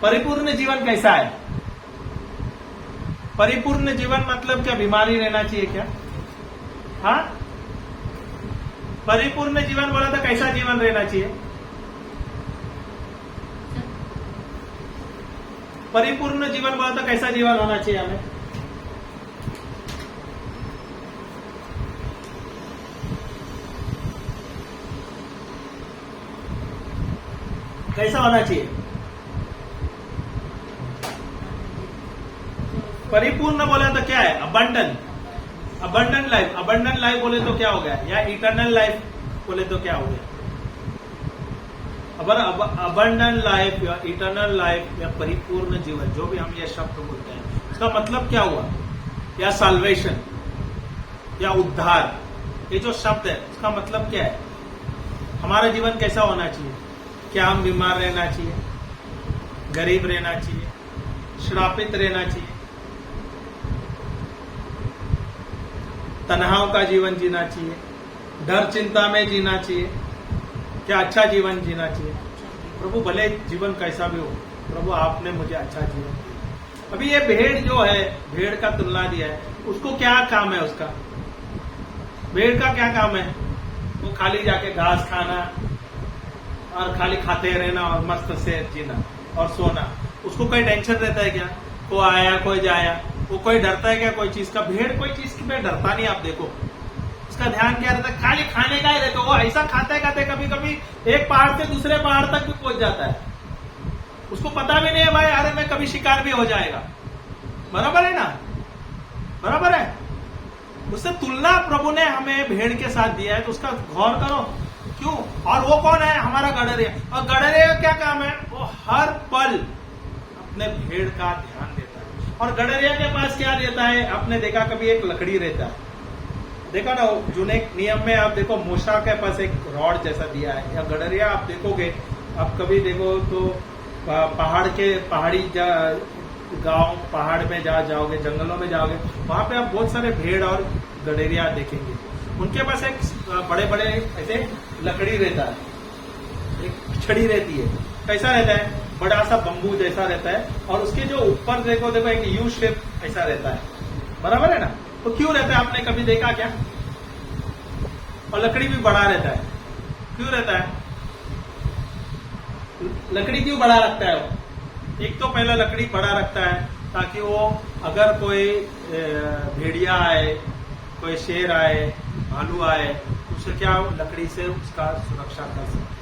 परिपूर्ण जीवन कैसा है? परिपूर्ण जीवन मतलब क्या बीमारी रहना चाहिए क्या? हाँ, परिपूर्ण जीवन बोला तो कैसा जीवन रहना चाहिए? परिपूर्ण जीवन बोला तो कैसा जीवन होना चाहिए हमें? कैसा होना चाहिए? परिपूर्ण बोला तो क्या है? Abandon, abandon life. Abandon life बोले तो क्या हो गया? या इटर्नल लाइफ बोले तो क्या हो गया? अबंडन लाइफ या इटर्नल लाइफ या परिपूर्ण जीवन, जो भी हम ये शब्द बोलते हैं, उसका मतलब क्या हुआ? या साल्वेशन या उद्धार, ये जो शब्द है उसका मतलब क्या है? हमारा जीवन कैसा होना चाहिए? क्या हम बीमार रहना चाहिए, गरीब रहना चाहिए, श्रापित रहना चाहिए, तनाव का जीवन जीना चाहिए, डर चिंता में जीना चाहिए, क्या अच्छा जीवन जीना चाहिए? प्रभु भले जीवन कैसा भी हो, प्रभु आपने मुझे अच्छा जीवन दिया। अभी ये भेड़ जो है, भेड़ का तुलना दिया है, उसको क्या काम है? उसका भेड़ का क्या काम है? वो खाली जाके घास खाना और खाली खाते रहना और मस्त से जीना और सोना। उसको कोई टेंशन रहता है क्या? कोई आया कोई जाया, वो कोई डरता है क्या कोई चीज का? भेड़ कोई चीज पे डरता नहीं। आप देखो उसका ध्यान क्या रहता है? खाली खाने का ही रहता है। वो ऐसा खाते खाते कभी कभी एक पहाड़ से दूसरे पहाड़ तक भी पहुंच जाता है। उसको पता भी नहीं है भाई, अरे मैं कभी शिकार भी हो जाएगा। बराबर है ना? बराबर है। उससे तुलना प्रभु ने हमें भेड़ के साथ दिया है, तो उसका गौर करो क्यों। और वो कौन है? हमारा गडरिया। और गडरिया का क्या काम है? वो हर पल अपने भेड़ का ध्यान देता है। और गडरिया के पास क्या रहता है? आपने देखा कभी एक लकड़ी रहता है, देखा ना जूने नियम में। आप देखो मूसा के पास एक रॉड जैसा दिया है, या गडरिया आप देखोगे, आप कभी देखो तो पहाड़ी गांव पहाड़ में जाओगे, जंगलों में जाओगे, वहां पे आप बहुत सारे भेड़ और गडरिया देखेंगे। उनके पास एक बड़े बड़े ऐसे लकड़ी रहता है, एक छड़ी रहती है। कैसा रहता है? बड़ा सा बंबू जैसा रहता है, और उसके जो ऊपर देखो एक यू शेप ऐसा रहता है। बराबर है ना? तो क्यों रहता है? आपने कभी देखा क्या? और लकड़ी भी बड़ा रहता है, क्यों रहता है? लकड़ी क्यों बड़ा रखता है? वो एक तो पहला लकड़ी बड़ा रखता है ताकि वो अगर कोई भेड़िया आए, कोई शेर आए, भालू आए, उसे क्या लकड़ी से उसका सुरक्षा कर सके।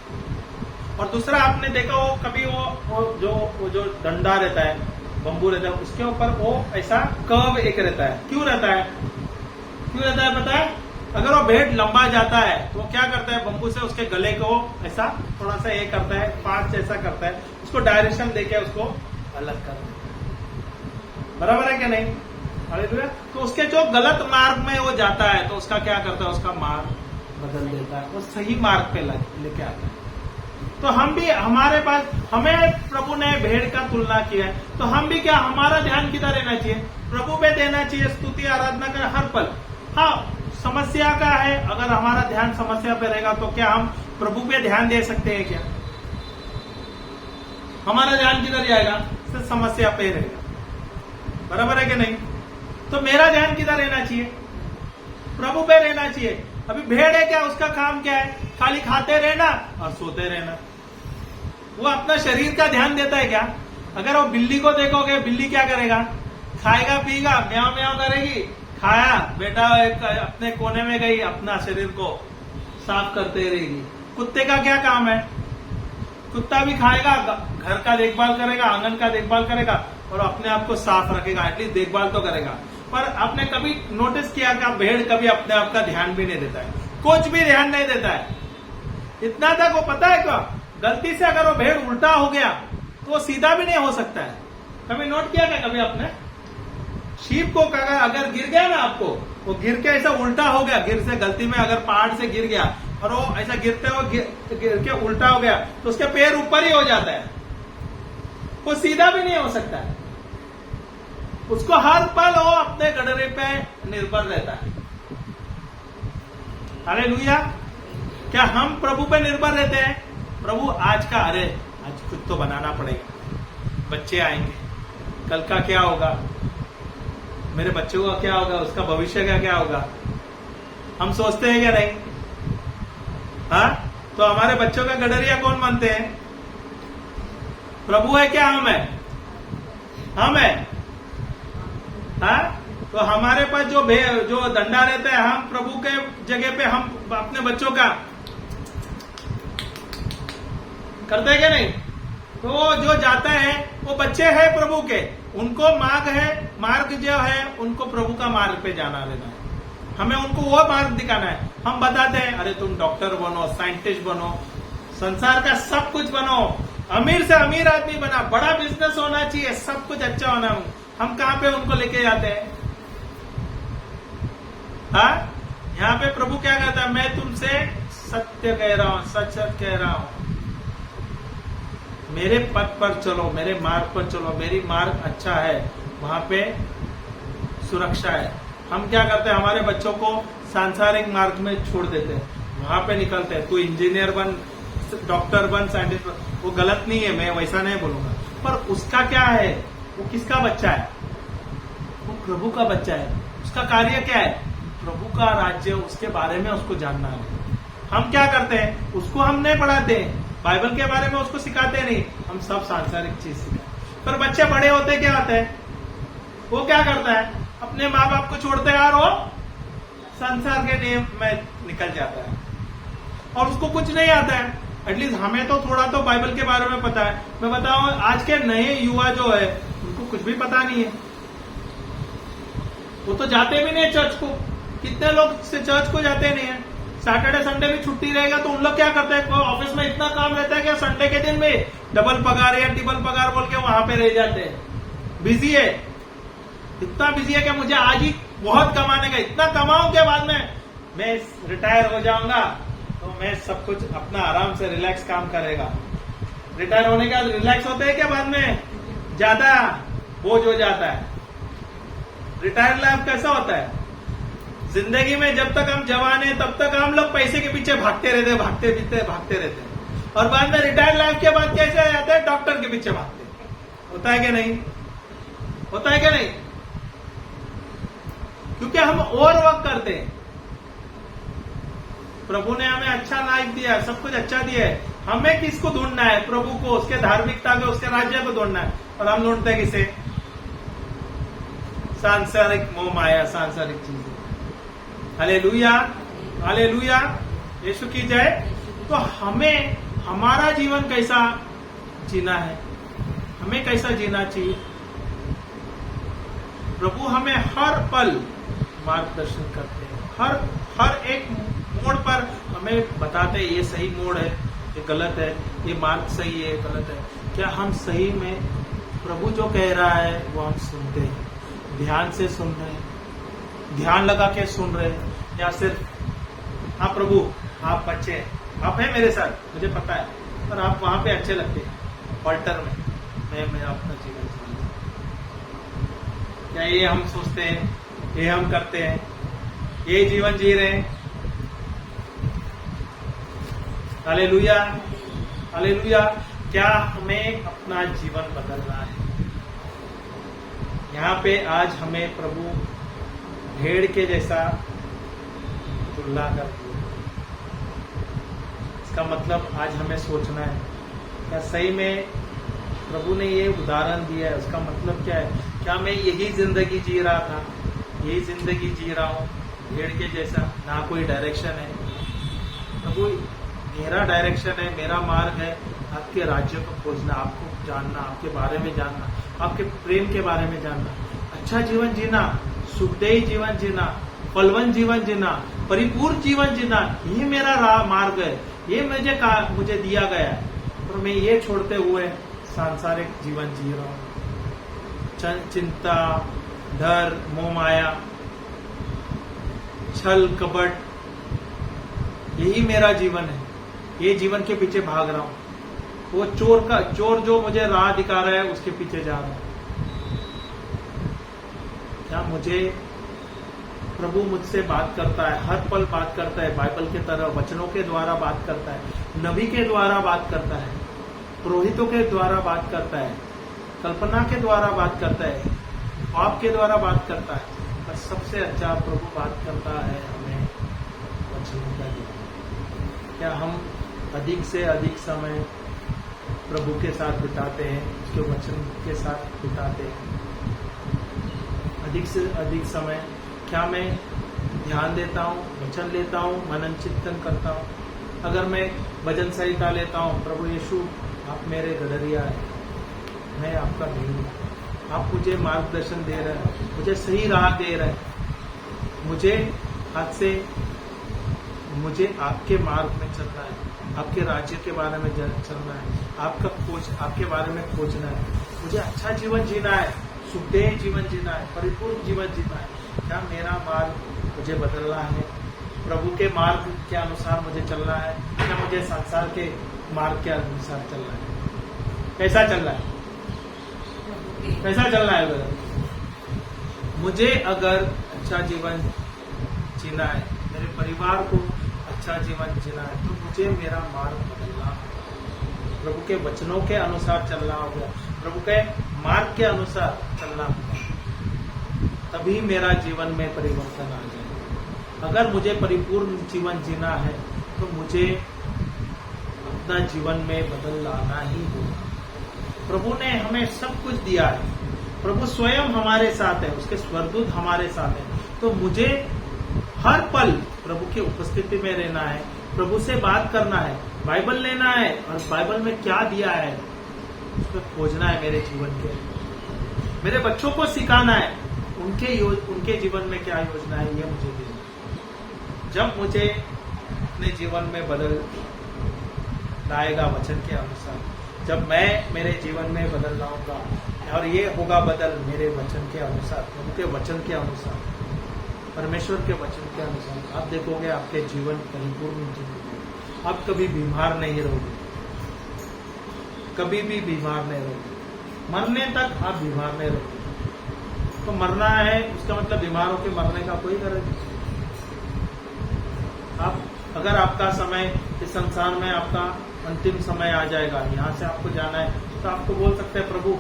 और दूसरा आपने देखा वो कभी वो जो डंडा रहता है, बंबू रहता है, उसके ऊपर वो ऐसा कर्व एक रहता है। क्यों रहता है? क्यों रहता है पता है? अगर वो भेड़ लंबा जाता है तो वो क्या करता है? बंबू से उसके गले को ऐसा थोड़ा सा ये करता है, पांच जैसा करता है, उसको डायरेक्शन देके उसको अलग करता है। बराबर है क्या नहीं? हालेलुया। तो उसके जो गलत मार्ग में वो जाता है तो उसका क्या करता है? उसका मार्ग बदल देता है, वो सही मार्ग पे लेके आता है। तो हम भी, हमारे पास, हमें प्रभु ने भेड़ का तुलना किया है, तो हम भी क्या, हमारा ध्यान किधर रहना चाहिए? प्रभु पे देना चाहिए, स्तुति आराधना कर हर पल। हाँ, समस्या का है, अगर हमारा ध्यान समस्या पे रहेगा तो क्या हम प्रभु पे ध्यान दे सकते हैं क्या? हमारा ध्यान किधर जाएगा? सिर्फ समस्या पे रहेगा। बराबर है कि नहीं? तो मेरा ध्यान किधर रहना चाहिए? प्रभु पे रहना चाहिए। अभी भेड़ है क्या, उसका काम क्या है? खाली खाते रहना और सोते रहना। वो अपना शरीर का ध्यान देता है क्या? अगर वो बिल्ली को देखोगे, बिल्ली क्या करेगा? खाएगा, पिएगा, म्याऊ म्याऊ करेगी, खाया बेटा अपने कोने में गई, अपना शरीर को साफ करते रहेगी। कुत्ते का क्या काम है? कुत्ता भी खाएगा, घर का देखभाल करेगा, आंगन का देखभाल करेगा और अपने आप को साफ रखेगा, एटलीस्ट देखभाल तो करेगा। पर आपने कभी नोटिस किया कि भेड़ कभी अपने आप का ध्यान भी नहीं देता है, कुछ भी ध्यान नहीं देता है। इतना तक वो पता है क्या, गलती से अगर वो भेड़ उल्टा हो गया तो वो सीधा भी नहीं हो सकता है। कभी नोट किया क्या कभी आपने? शीप को अगर गिर गया ना, आपको वो गिर के ऐसा उल्टा हो गया, गिर से गलती में अगर पहाड़ से गिर गया और वो ऐसा गिरते हुए गिर के उल्टा हो गया तो उसके पैर ऊपर ही हो जाता है। वो सीधा भी नहीं हो सकता है। उसको हर पल वो अपने गडरे पे निर्भर रहता है। हालेलुया। क्या हम प्रभु पे निर्भर रहते हैं? प्रभु आज का, अरे आज खुद तो बनाना पड़ेगा, बच्चे आएंगे, कल का क्या होगा, मेरे बच्चों का क्या होगा, उसका भविष्य का क्या होगा, हम सोचते हैं क्या नहीं? हाँ, तो हमारे बच्चों का गडरिया कौन बनते हैं? प्रभु है क्या हम है? हम है। हाँ, तो हमारे पास जो डंडा रहता है, हम प्रभु के जगह पे हम अपने बच्चों का करते हैं क्या नहीं? तो जो जाता है वो बच्चे हैं प्रभु के, उनको मार्ग जो है उनको प्रभु का मार्ग पे जाना लेना है। हमें उनको वो मार्ग दिखाना है। हम बताते हैं अरे तुम डॉक्टर बनो, साइंटिस्ट बनो, संसार का सब कुछ बनो, अमीर से अमीर आदमी बना, बड़ा बिजनेस होना चाहिए, सब कुछ अच्छा होना। हम कहां पे उनको लेके जाते हैं? हाँ, यहाँ पे प्रभु क्या कहता है? मैं तुमसे सत्य कह रहा हूं, सच सच कह रहा हूं, मेरे पथ पर चलो, मेरे मार्ग पर चलो, मेरी मार्ग अच्छा है, वहां पे सुरक्षा है। हम क्या करते हैं? हमारे बच्चों को सांसारिक मार्ग में छोड़ देते हैं, वहां पे निकलते हैं, तू इंजीनियर बन, डॉक्टर बन, साइंटिस्ट बन। वो गलत नहीं है, मैं वैसा नहीं बोलूंगा, पर उसका क्या है? वो किसका बच्चा है? वो प्रभु का बच्चा है। उसका कार्य क्या है? प्रभु का राज्य, उसके बारे में उसको जानना है। हम क्या करते हैं? उसको हम नहीं पढ़ाते हैं, बाइबल के बारे में उसको सिखाते नहीं, हम सब सांसारिक चीज सिखाते। पर बच्चे बड़े होते क्या होते हैं? वो क्या करता है? अपने माँ बाप को छोड़ते हैं और वो संसार के नियम में निकल जाता है और उसको कुछ नहीं आता है। एटलीस्ट हमें तो थोड़ा तो बाइबल के बारे में पता है। मैं बताऊं, आज के नए युवा जो है उनको कुछ भी पता नहीं है। वो तो जाते भी नहीं चर्च को। कितने लोग से चर्च को जाते नहीं है। सैटरडे संडे भी छुट्टी रहेगा तो उन लोग क्या करते हैं? ऑफिस में इतना काम रहता है कि संडे के दिन में डबल पगार या ट्रिपल पगार बोल के वहां पे रह जाते हैं। बिजी है, इतना बिजी है कि मुझे आज ही बहुत कमाने का, इतना कमाऊं के बाद में मैं रिटायर हो जाऊंगा तो मैं सब कुछ अपना आराम से रिलैक्स काम करेगा। रिटायर होने के बाद रिलैक्स होते हैं क्या? बाद में ज्यादा बोझ हो जाता है। रिटायर लाइफ कैसा होता है? जिंदगी में जब तक हम जवान हैं तब तक हम लोग पैसे के पीछे भागते रहते हैं और बाद में रिटायर लाइफ के बाद कैसे आ जाते हैं? डॉक्टर के पीछे भागते। होता है क्या नहीं? होता है क्या नहीं? क्योंकि हम ओवर वर्क करते हैं। प्रभु ने हमें अच्छा लाइफ दिया, सब कुछ अच्छा दिया है। हमें किसको ढूंढना है? प्रभु को, उसके धार्मिकता को, उसके राज्य को ढूंढना है। और हम ढूंढते हैं किसे? सांसारिक मोह माया, सांसारिक चीजें। हालेलुया, हालेलुया, यीशु की जय। तो हमें हमारा जीवन कैसा जीना है? हमें कैसा जीना चाहिए? प्रभु हमें हर पल मार्गदर्शन करते हैं। हर एक मोड़ पर हमें बताते हैं ये सही मोड़ है, ये गलत है, ये मार्ग सही है, गलत है। क्या हम सही में प्रभु जो कह रहा है वो हम सुनते हैं? ध्यान से सुन रहे हैं, ध्यान लगा के सुन रहे हैं, या सिर्फ हाँ प्रभु आप अच्छे हैं, आप हैं मेरे साथ, मुझे पता है, पर आप वहां पे अच्छे लगते हैं, ऑल्टर में मैं अपना जीवन जीऊंगा। क्या ये हम सोचते हैं, ये हम करते हैं, ये जीवन जी रहे हैं? Hallelujah, hallelujah. क्या हमें अपना जीवन बदलना है? यहाँ पे आज हमें प्रभु भेड़ के जैसा तुलना कर दिया। इसका मतलब आज हमें सोचना है, क्या सही में प्रभु ने ये उदाहरण दिया है? उसका मतलब क्या है? क्या मैं यही जिंदगी जी रहा था, यही जिंदगी जी रहा हूँ भेड़ के जैसा? ना कोई डायरेक्शन है। प्रभु मेरा डायरेक्शन है, मेरा मार्ग है आपके राज्य को खोजना, आपको जानना, आपके बारे में जानना, आपके प्रेम के बारे में जानना, अच्छा जीवन जीना, सुखदेही जीवन जीना, फलवंत जीवन जीना, परिपूर्ण जीवन जीना, ये मेरा मार्ग है, ये मुझे दिया गया है। और मैं ये छोड़ते हुए सांसारिक जीवन जी रहा हूँ। चिंता, डर, मोह माया, छल कपट, यही मेरा जीवन है, ये जीवन के पीछे भाग रहा हूं। वो चोर जो मुझे राह दिखा रहा है उसके पीछे जा रहा है। क्या मुझे प्रभु मुझसे बात करता है, हर पल बात करता है, बाइबल के तरह वचनों के द्वारा बात करता है, नबी के द्वारा बात करता है, पुरोहितों के द्वारा बात करता है, कल्पना के द्वारा बात करता है, पाप के द्वारा बात करता है, पर सबसे अच्छा प्रभु बात करता है हमें वचनों का द्वारा। क्या हम अधिक से अधिक समय प्रभु के साथ बिताते हैं, उसके वचन के साथ बिताते हैं? अधिक से अधिक समय क्या मैं ध्यान देता हूँ, वचन लेता हूँ, मनन चिंतन करता हूँ? अगर मैं भजन संहिता लेता हूँ, प्रभु यीशु आप मेरे गडरिया है, मैं आपका नहीं हूँ, आप मुझे मार्गदर्शन दे रहे हैं, मुझे सही राह दे रहे हैं, मुझे आज से मुझे आपके मार्ग में चलना है, आपके राज्य के बारे में चलना है, आपके बारे में खोजना है, मुझे अच्छा जीवन जीना है, सुखदेह जीवन जीना है, परिपूर्ण जीवन जीना है। क्या मेरा मार्ग मुझे बदलना है? प्रभु के मार्ग के अनुसार मुझे चलना है, क्या मुझे संसार के मार्ग के अनुसार चलना है? कैसा चलना है? कैसा चलना है? अगर मुझे अगर अच्छा जीवन जीना है, मेरे परिवार को अच्छा जीवन जीना है, तो मुझे मेरा मार्ग बदलना होगा, प्रभु के वचनों के अनुसार चलना होगा, प्रभु के मार्ग के अनुसार चलना होगा, तभी मेरा जीवन में परिवर्तन आ जाएगा। अगर मुझे परिपूर्ण जीवन जीना है तो मुझे अपना जीवन में बदल लाना ही होगा। प्रभु ने हमें सब कुछ दिया है, प्रभु स्वयं हमारे साथ है, उसके स्वर्गदूत हमारे साथ है, तो मुझे हर पल प्रभु की उपस्थिति में रहना है, प्रभु से बात करना है, बाइबल लेना है और बाइबल में क्या दिया है उसमें खोजना है मेरे जीवन के। मेरे बच्चों को सिखाना है, उनके जीवन में क्या योजना है ये मुझे देना है। जब मुझे अपने जीवन में बदल लाएगा वचन के अनुसार, जब मैं मेरे जीवन में बदल लाऊंगा, और ये होगा बदल मेरे वचन के अनुसार, उनके वचन के अनुसार, परमेश्वर के वचन के अनुसार, आप देखोगे आपके जीवन परिपूर्ण जीवन। आप कभी बीमार नहीं रहोगे, कभी भी बीमार नहीं रहोगे, मरने तक आप बीमार नहीं रहोगे। तो मरना है उसका मतलब बीमार होकर मरने का कोई गरज नहीं। आप अगर आपका समय इस संसार में आपका अंतिम समय आ जाएगा, यहाँ से आपको जाना है, तो आपको बोल सकते हैं प्रभु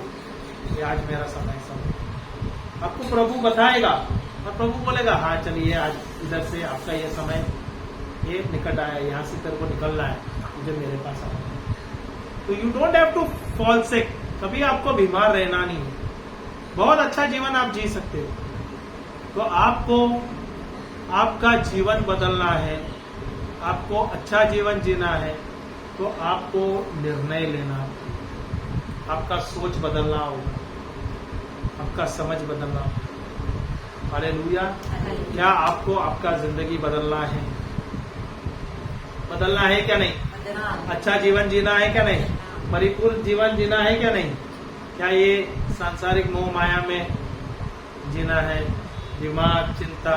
ये आज मेरा समय आपको प्रभु बताएगा और प्रभु बोलेगा हाँ चलिए आज इधर से आपका ये समय ये निकट आया, यहाँ से तेरे को निकलना है, मुझे मेरे पास आना है। तो you don't have to fall sick, कभी आपको बीमार रहना नहीं है, बहुत अच्छा जीवन आप जी सकते हो। तो आपको आपका जीवन बदलना है, आपको अच्छा जीवन जीना है, तो आपको निर्णय लेना होगा, आपका सोच बदलना होगा, आपका समझ बदलना होगा। हालेलुया। क्या आपको आपका जिंदगी बदलना है? बदलना है क्या नहीं? अच्छा जीवन जीना है क्या नहीं? परिपूर्ण जीवन जीना है क्या नहीं? क्या ये सांसारिक मोह माया में जीना है? दिमाग चिंता,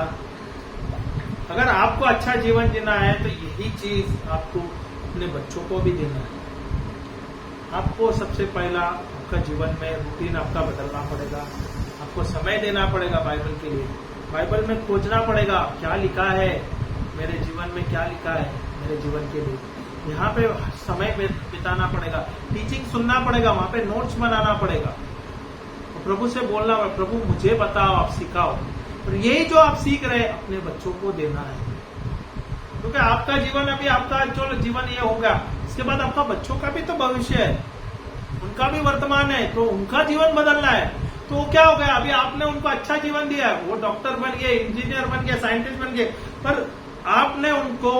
अगर आपको अच्छा जीवन जीना है तो यही चीज आपको अपने बच्चों को भी देना है। आपको सबसे पहला आपका जीवन में रूटीन आपका बदलना पड़ेगा, आपको समय देना पड़ेगा बाइबल के लिए, बाइबल में खोजना पड़ेगा क्या लिखा है मेरे जीवन में, क्या लिखा है मेरे जीवन के लिए, यहाँ पे समय बिताना पड़ेगा, टीचिंग सुनना पड़ेगा, वहां पे नोट्स बनाना पड़ेगा, तो प्रभु से बोलना पड़ेगा प्रभु मुझे बताओ, आप सिखाओ, और यही जो आप सीख रहे हैं अपने बच्चों को देना है, क्योंकि आपका जीवन अभी आपका जो जीवन ये होगा, इसके बाद आपका बच्चों का भी तो भविष्य है, उनका भी वर्तमान है, तो उनका जीवन बदलना है। तो क्या हो गया, अभी आपने उनको अच्छा जीवन दिया, वो डॉक्टर बन गए, इंजीनियर बन गए, साइंटिस्ट बन गए, पर आपने उनको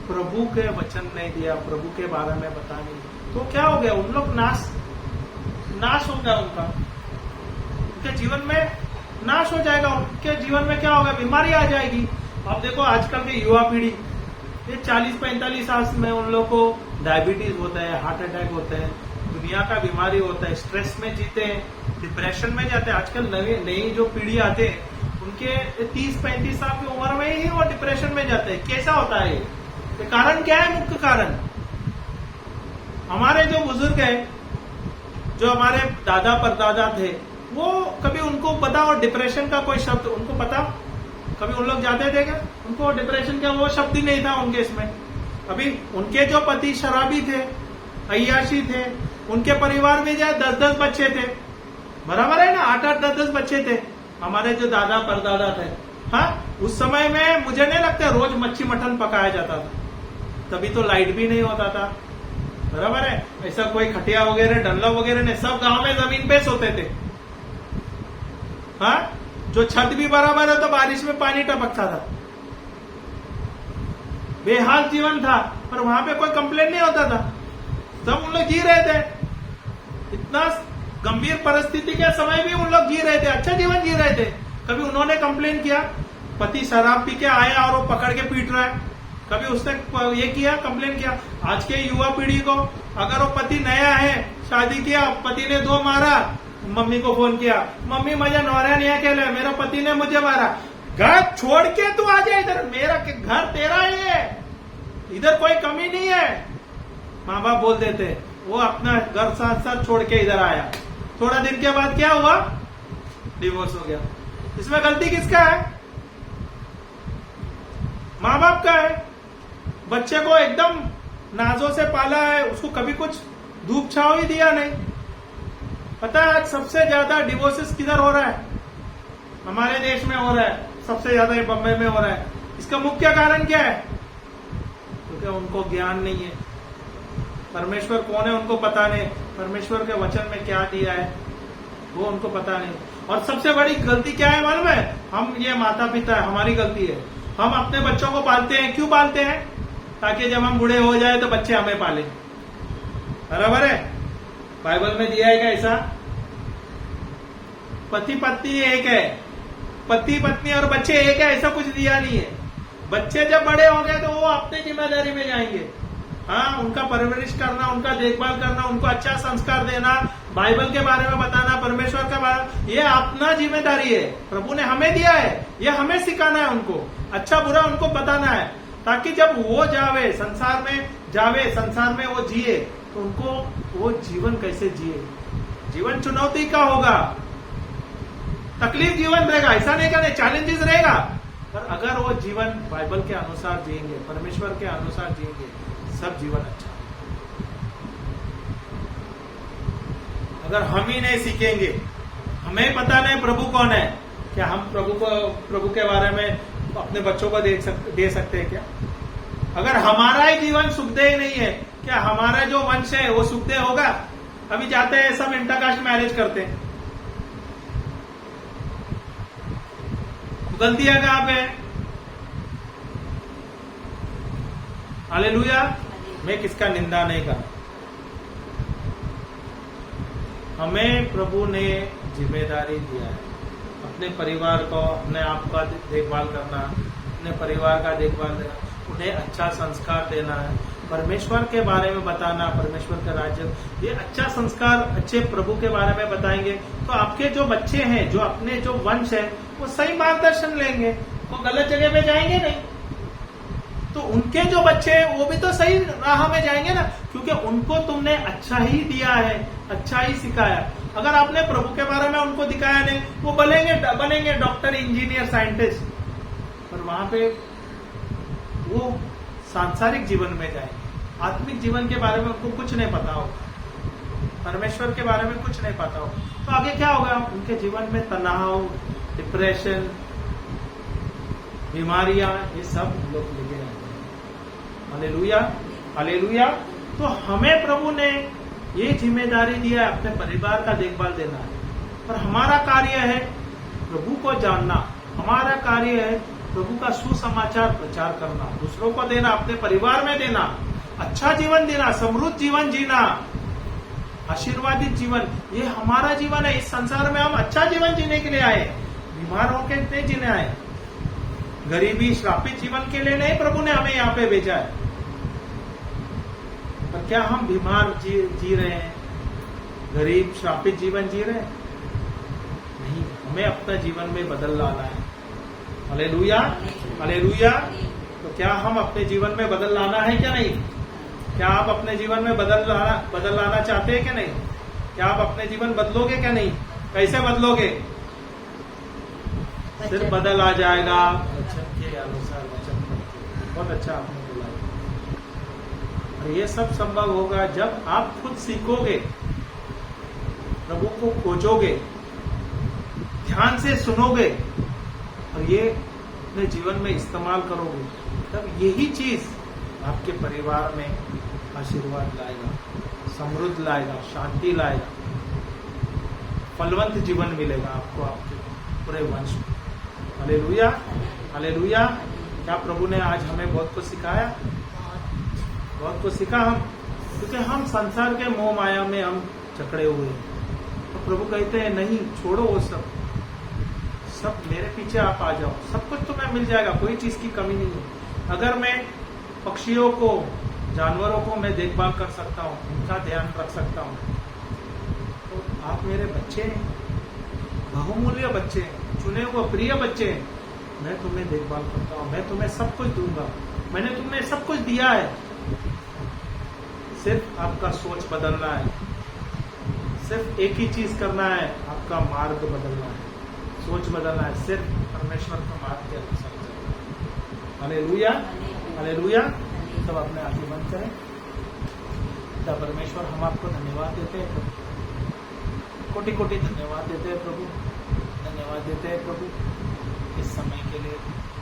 प्रभु के वचन नहीं दिया, प्रभु के बारे में बता नहीं, तो क्या हो गया, उन लोग नाश हो गया, उनके जीवन में नाश हो जाएगा, उनके जीवन में क्या होगा, बीमारी आ जाएगी। आप देखो आजकल की युवा पीढ़ी, ये 40-45 साल में उन लोग को डायबिटीज होता है, हार्ट अटैक होते हैं, दुनिया का बीमारी होता है, स्ट्रेस में जीते हैं, डिप्रेशन में जाते हैं। आजकल नई जो पीढ़ी आते हैं उनके 30-35 साल की उम्र में ही वो डिप्रेशन में जाते हैं। कैसा होता है ये कारण क्या है? मुख्य कारण हमारे जो बुजुर्ग है, जो हमारे दादा परदादा थे, वो कभी उनको पता और डिप्रेशन का कोई शब्द उनको पता? कभी उन लोग जाते थे क्या? उनको डिप्रेशन का वो शब्द ही नहीं था उनके इसमें। अभी उनके जो पति शराबी थे, अय्याशी थे, उनके परिवार में जो 10-10 बच्चे थे, बराबर है ना, 8-8, 10-10 बच्चे थे हमारे जो दादा परदादा थे। हाँ, उस समय में मुझे नहीं लगता रोज मच्छी मटन पकाया जाता था, तभी तो लाइट भी नहीं होता था, बराबर है। ऐसा कोई खटिया वगैरह डल्ला वगैरह नहीं, सब गांव में जमीन पे सोते थे। हाँ, जो छत भी बराबर है तो बारिश में पानी टपकता था, बेहाल जीवन था, पर वहां पे कोई कंप्लेन नहीं होता था, सब उन लोग जी रहे थे। इतना गंभीर परिस्थिति के समय भी उन लोग जी रहे थे, अच्छा जीवन जी रहे थे। कभी उन्होंने कंप्लेन किया? पति शराब पी के आया और वो पकड़ के पीट रहा है, कभी उसने ये किया, कंप्लेन किया? आज के युवा पीढ़ी को, अगर वो पति नया है, शादी किया, पति ने 2 मारा, मम्मी को फोन किया, मम्मी मुझे नौरा नहीं अकेले, मेरा पति ने मुझे मारा, घर छोड़ के तू आ जा इधर, मेरा घर तेरा ही है, इधर कोई कमी नहीं है। माँ बाप बोल देते, वो अपना घर साथ साथ छोड़ के इधर आया, थोड़ा दिन के बाद क्या हुआ? डिवोर्स हो गया। इसमें गलती किसका है? माँ बाप का है। बच्चे को एकदम नाजों से पाला है, उसको कभी कुछ धूप छाव ही दिया नहीं। पता है आज सबसे ज्यादा डिवोर्सेस किधर हो रहा है? हमारे देश में हो रहा है, सबसे ज्यादा ये बम्बई में हो रहा है। इसका मुख्य कारण क्या है? क्योंकि उनको ज्ञान नहीं है, परमेश्वर कौन है उनको पता नहीं, परमेश्वर के वचन में क्या दिया है वो उनको पता नहीं। और सबसे बड़ी गलती क्या है मालूम है? हम ये माता पिता है, हमारी गलती है। हम अपने बच्चों को पालते हैं, क्यों पालते हैं? ताकि जब हम बूढ़े हो जाए तो बच्चे हमें पाले, बराबर है। बाइबल में दिया है क्या ऐसा? पति पत्नी एक है, पति पत्नी और बच्चे एक है, ऐसा कुछ दिया नहीं है। बच्चे जब बड़े हो गए तो वो अपनी जिम्मेदारी में जाएंगे। हाँ, उनका परवरिश करना, उनका देखभाल करना, उनको अच्छा संस्कार देना, बाइबल के बारे में बताना, परमेश्वर के बारे में, ये अपना जिम्मेदारी है। प्रभु ने हमें दिया है, ये हमें सिखाना है, उनको अच्छा बुरा उनको बताना है, ताकि जब वो जावे संसार में वो जिए तो उनको वो जीवन कैसे जिए। जीवन चुनौती का होगा, तकलीफ जीवन रहेगा, ऐसा नहीं कहने, चैलेंजेस रहेगा, पर अगर वो जीवन बाइबल के अनुसार जिएंगे, परमेश्वर के अनुसार जिएंगे, सब जीवन अच्छा। अगर हम ही नहीं सीखेंगे, हमें पता नहीं प्रभु कौन है, क्या हम प्रभु के बारे में अपने बच्चों को दे सकते हैं क्या? अगर हमारा ही जीवन सुखदेह नहीं है, क्या हमारा जो वंश है वो सुखदेह होगा? अभी जाते हैं सब इंटरकास्ट मैरिज करते हैं, गलतियां कहां पे? हालेलुया। मैं किसका निंदा नहीं कर, हमें प्रभु ने जिम्मेदारी दिया है अपने परिवार को, अपने आप का देखभाल करना, अपने परिवार का देखभाल देना, उन्हें अच्छा संस्कार देना है, परमेश्वर के बारे में बताना, परमेश्वर का राज्य, ये अच्छा संस्कार अच्छे प्रभु के बारे में बताएंगे तो आपके जो बच्चे हैं, जो अपने जो वंश है, वो सही मार्गदर्शन लेंगे, वो गलत जगह पे जाएंगे नहीं। तो उनके जो बच्चे हैं वो भी तो सही राह में जाएंगे ना, क्योंकि उनको तुमने अच्छा ही दिया है, अच्छा ही सिखाया। अगर आपने प्रभु के बारे में उनको दिखाया नहीं, वो बनेंगे डॉक्टर, इंजीनियर, साइंटिस्ट, पर वहां पे वो सांसारिक जीवन में जाएंगे, आत्मिक जीवन के बारे में उनको कुछ नहीं पता हो, परमेश्वर के बारे में कुछ नहीं पता हो, तो आगे क्या होगा? उनके जीवन में तनाव, डिप्रेशन, बीमारियां, ये सब लोग लेके आएंगे। Hallelujah, hallelujah. तो हमें प्रभु ने ये जिम्मेदारी दिया है अपने परिवार का देखभाल देना है, और हमारा कार्य है प्रभु को जानना, हमारा कार्य है प्रभु का सुसमाचार प्रचार करना, दूसरों को देना, अपने परिवार में देना, अच्छा जीवन देना, समृद्ध जीवन जीना, आशीर्वादित जीवन, ये हमारा जीवन है। इस संसार में हम अच्छा जीवन जीने के लिए आए, बीमार होकर नहीं जीने आए, गरीबी श्रापित जीवन के लिए नहीं प्रभु ने हमें यहाँ पे भेजा है। पर क्या हम बीमार जी रहे हैं, गरीब श्रापित जीवन जी रहे हैं? नहीं, हमें अपना जीवन में बदल लाना है। Hallelujah, hallelujah. तो क्या हम अपने जीवन में बदल लाना है क्या नहीं? क्या आप अपने जीवन में बदल लाना चाहते हैं क्या नहीं? क्या आप अपने जीवन बदलोगे क्या नहीं? कैसे बदलोगे? सिर्फ बदल आ जाएगा वचन के अनुसार वचन करके। बहुत अच्छा आपने बोला। और ये सब संभव होगा जब आप खुद सीखोगे, प्रभु को खोजोगे, ध्यान से सुनोगे और ये अपने जीवन में इस्तेमाल करोगे, तब यही चीज आपके परिवार में आशीर्वाद लाएगा, समृद्ध लाएगा, शांति लाएगा, फलवंत जीवन मिलेगा आपको, आपके पूरे वंश में। Hallelujah, hallelujah. क्या प्रभु ने आज हमें बहुत कुछ सिखाया? बहुत कुछ सीखा हम, क्योंकि हम संसार के मोह माया में हम जकड़े हुए हैं। तो प्रभु कहते हैं नहीं, छोड़ो वो सब मेरे पीछे आप आ जाओ, सब कुछ तुम्हें मिल जाएगा, कोई चीज की कमी नहीं है। अगर मैं पक्षियों को, जानवरों को मैं देखभाल कर सकता हूँ, उनका ध्यान रख सकता हूँ, तो आप मेरे बच्चे हैं, बहुमूल्य बच्चे हैं, चुने हुए प्रिय बच्चे हैं। मैं तुम्हें देखभाल करता हूँ, मैं तुम्हें सब कुछ दूंगा, मैंने तुम्हें सब कुछ दिया है। सिर्फ आपका सोच बदलना है, सिर्फ एक ही चीज करना है, आपका मार्ग बदलना है, सोच बदलना है, सिर्फ परमेश्वर का मार्ग के अनुसार चलना है। Hallelujah, hallelujah. सब अपने आंखें बंद करें। पिता परमेश्वर, हम आपको धन्यवाद देते हैं प्रभु, कोटि कोटि धन्यवाद देते हैं प्रभु, धन्यवाद देते हैं प्रभु इस समय के लिए,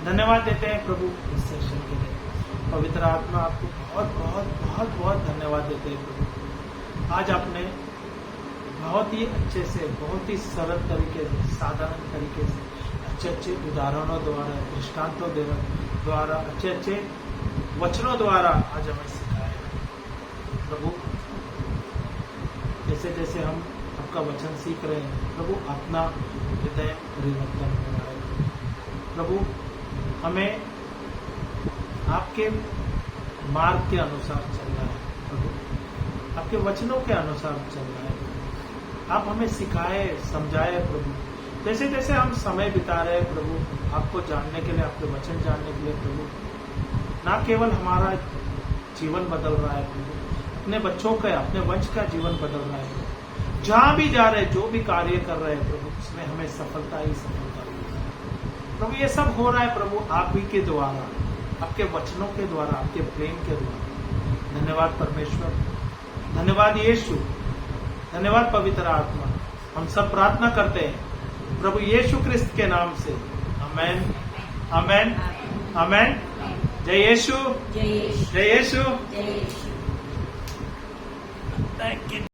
धन्यवाद देते हैं प्रभु इस सेशन के लिए। पवित्र आत्मा, आपको बहुत बहुत बहुत बहुत धन्यवाद देते हैं प्रभु। आज आपने बहुत ही अच्छे से, बहुत ही सरल तरीके से, साधारण तरीके से, अच्छे अच्छे उदाहरणों द्वारा, दृष्टांतों द्वारा, अच्छे अच्छे वचनों द्वारा आज हमें सिखाया प्रभु। जैसे जैसे हम आपका वचन सीख रहे हैं प्रभु, अपना हृदय परिवर्तन हो रहा है प्रभु। हमें आपके मार्ग के अनुसार चलना है प्रभु, आपके वचनों के अनुसार चलना है। आप हमें सिखाए, समझाए प्रभु। जैसे जैसे हम समय बिता रहे हैं प्रभु, आपको जानने के लिए, आपके वचन जानने के लिए प्रभु, ना केवल हमारा जीवन बदल रहा है प्रभु, अपने बच्चों का, अपने वंश का जीवन बदल रहा है। जहां भी जा रहे, जो भी कार्य कर रहे हैं प्रभु, उसमें हमें सफलता ही सफलता मिलती है प्रभु। ये सब हो रहा है प्रभु आप ही के द्वारा, आपके वचनों के द्वारा, आपके प्रेम के द्वारा। धन्यवाद परमेश्वर, धन्यवाद यीशु, धन्यवाद पवित्र आत्मा। हम सब प्रार्थना करते हैं प्रभु यीशु क्रिस्त के नाम से। आमेन, आमेन, आमेन। जय यीशु, जय यीशु, जय यीशु। Thank you.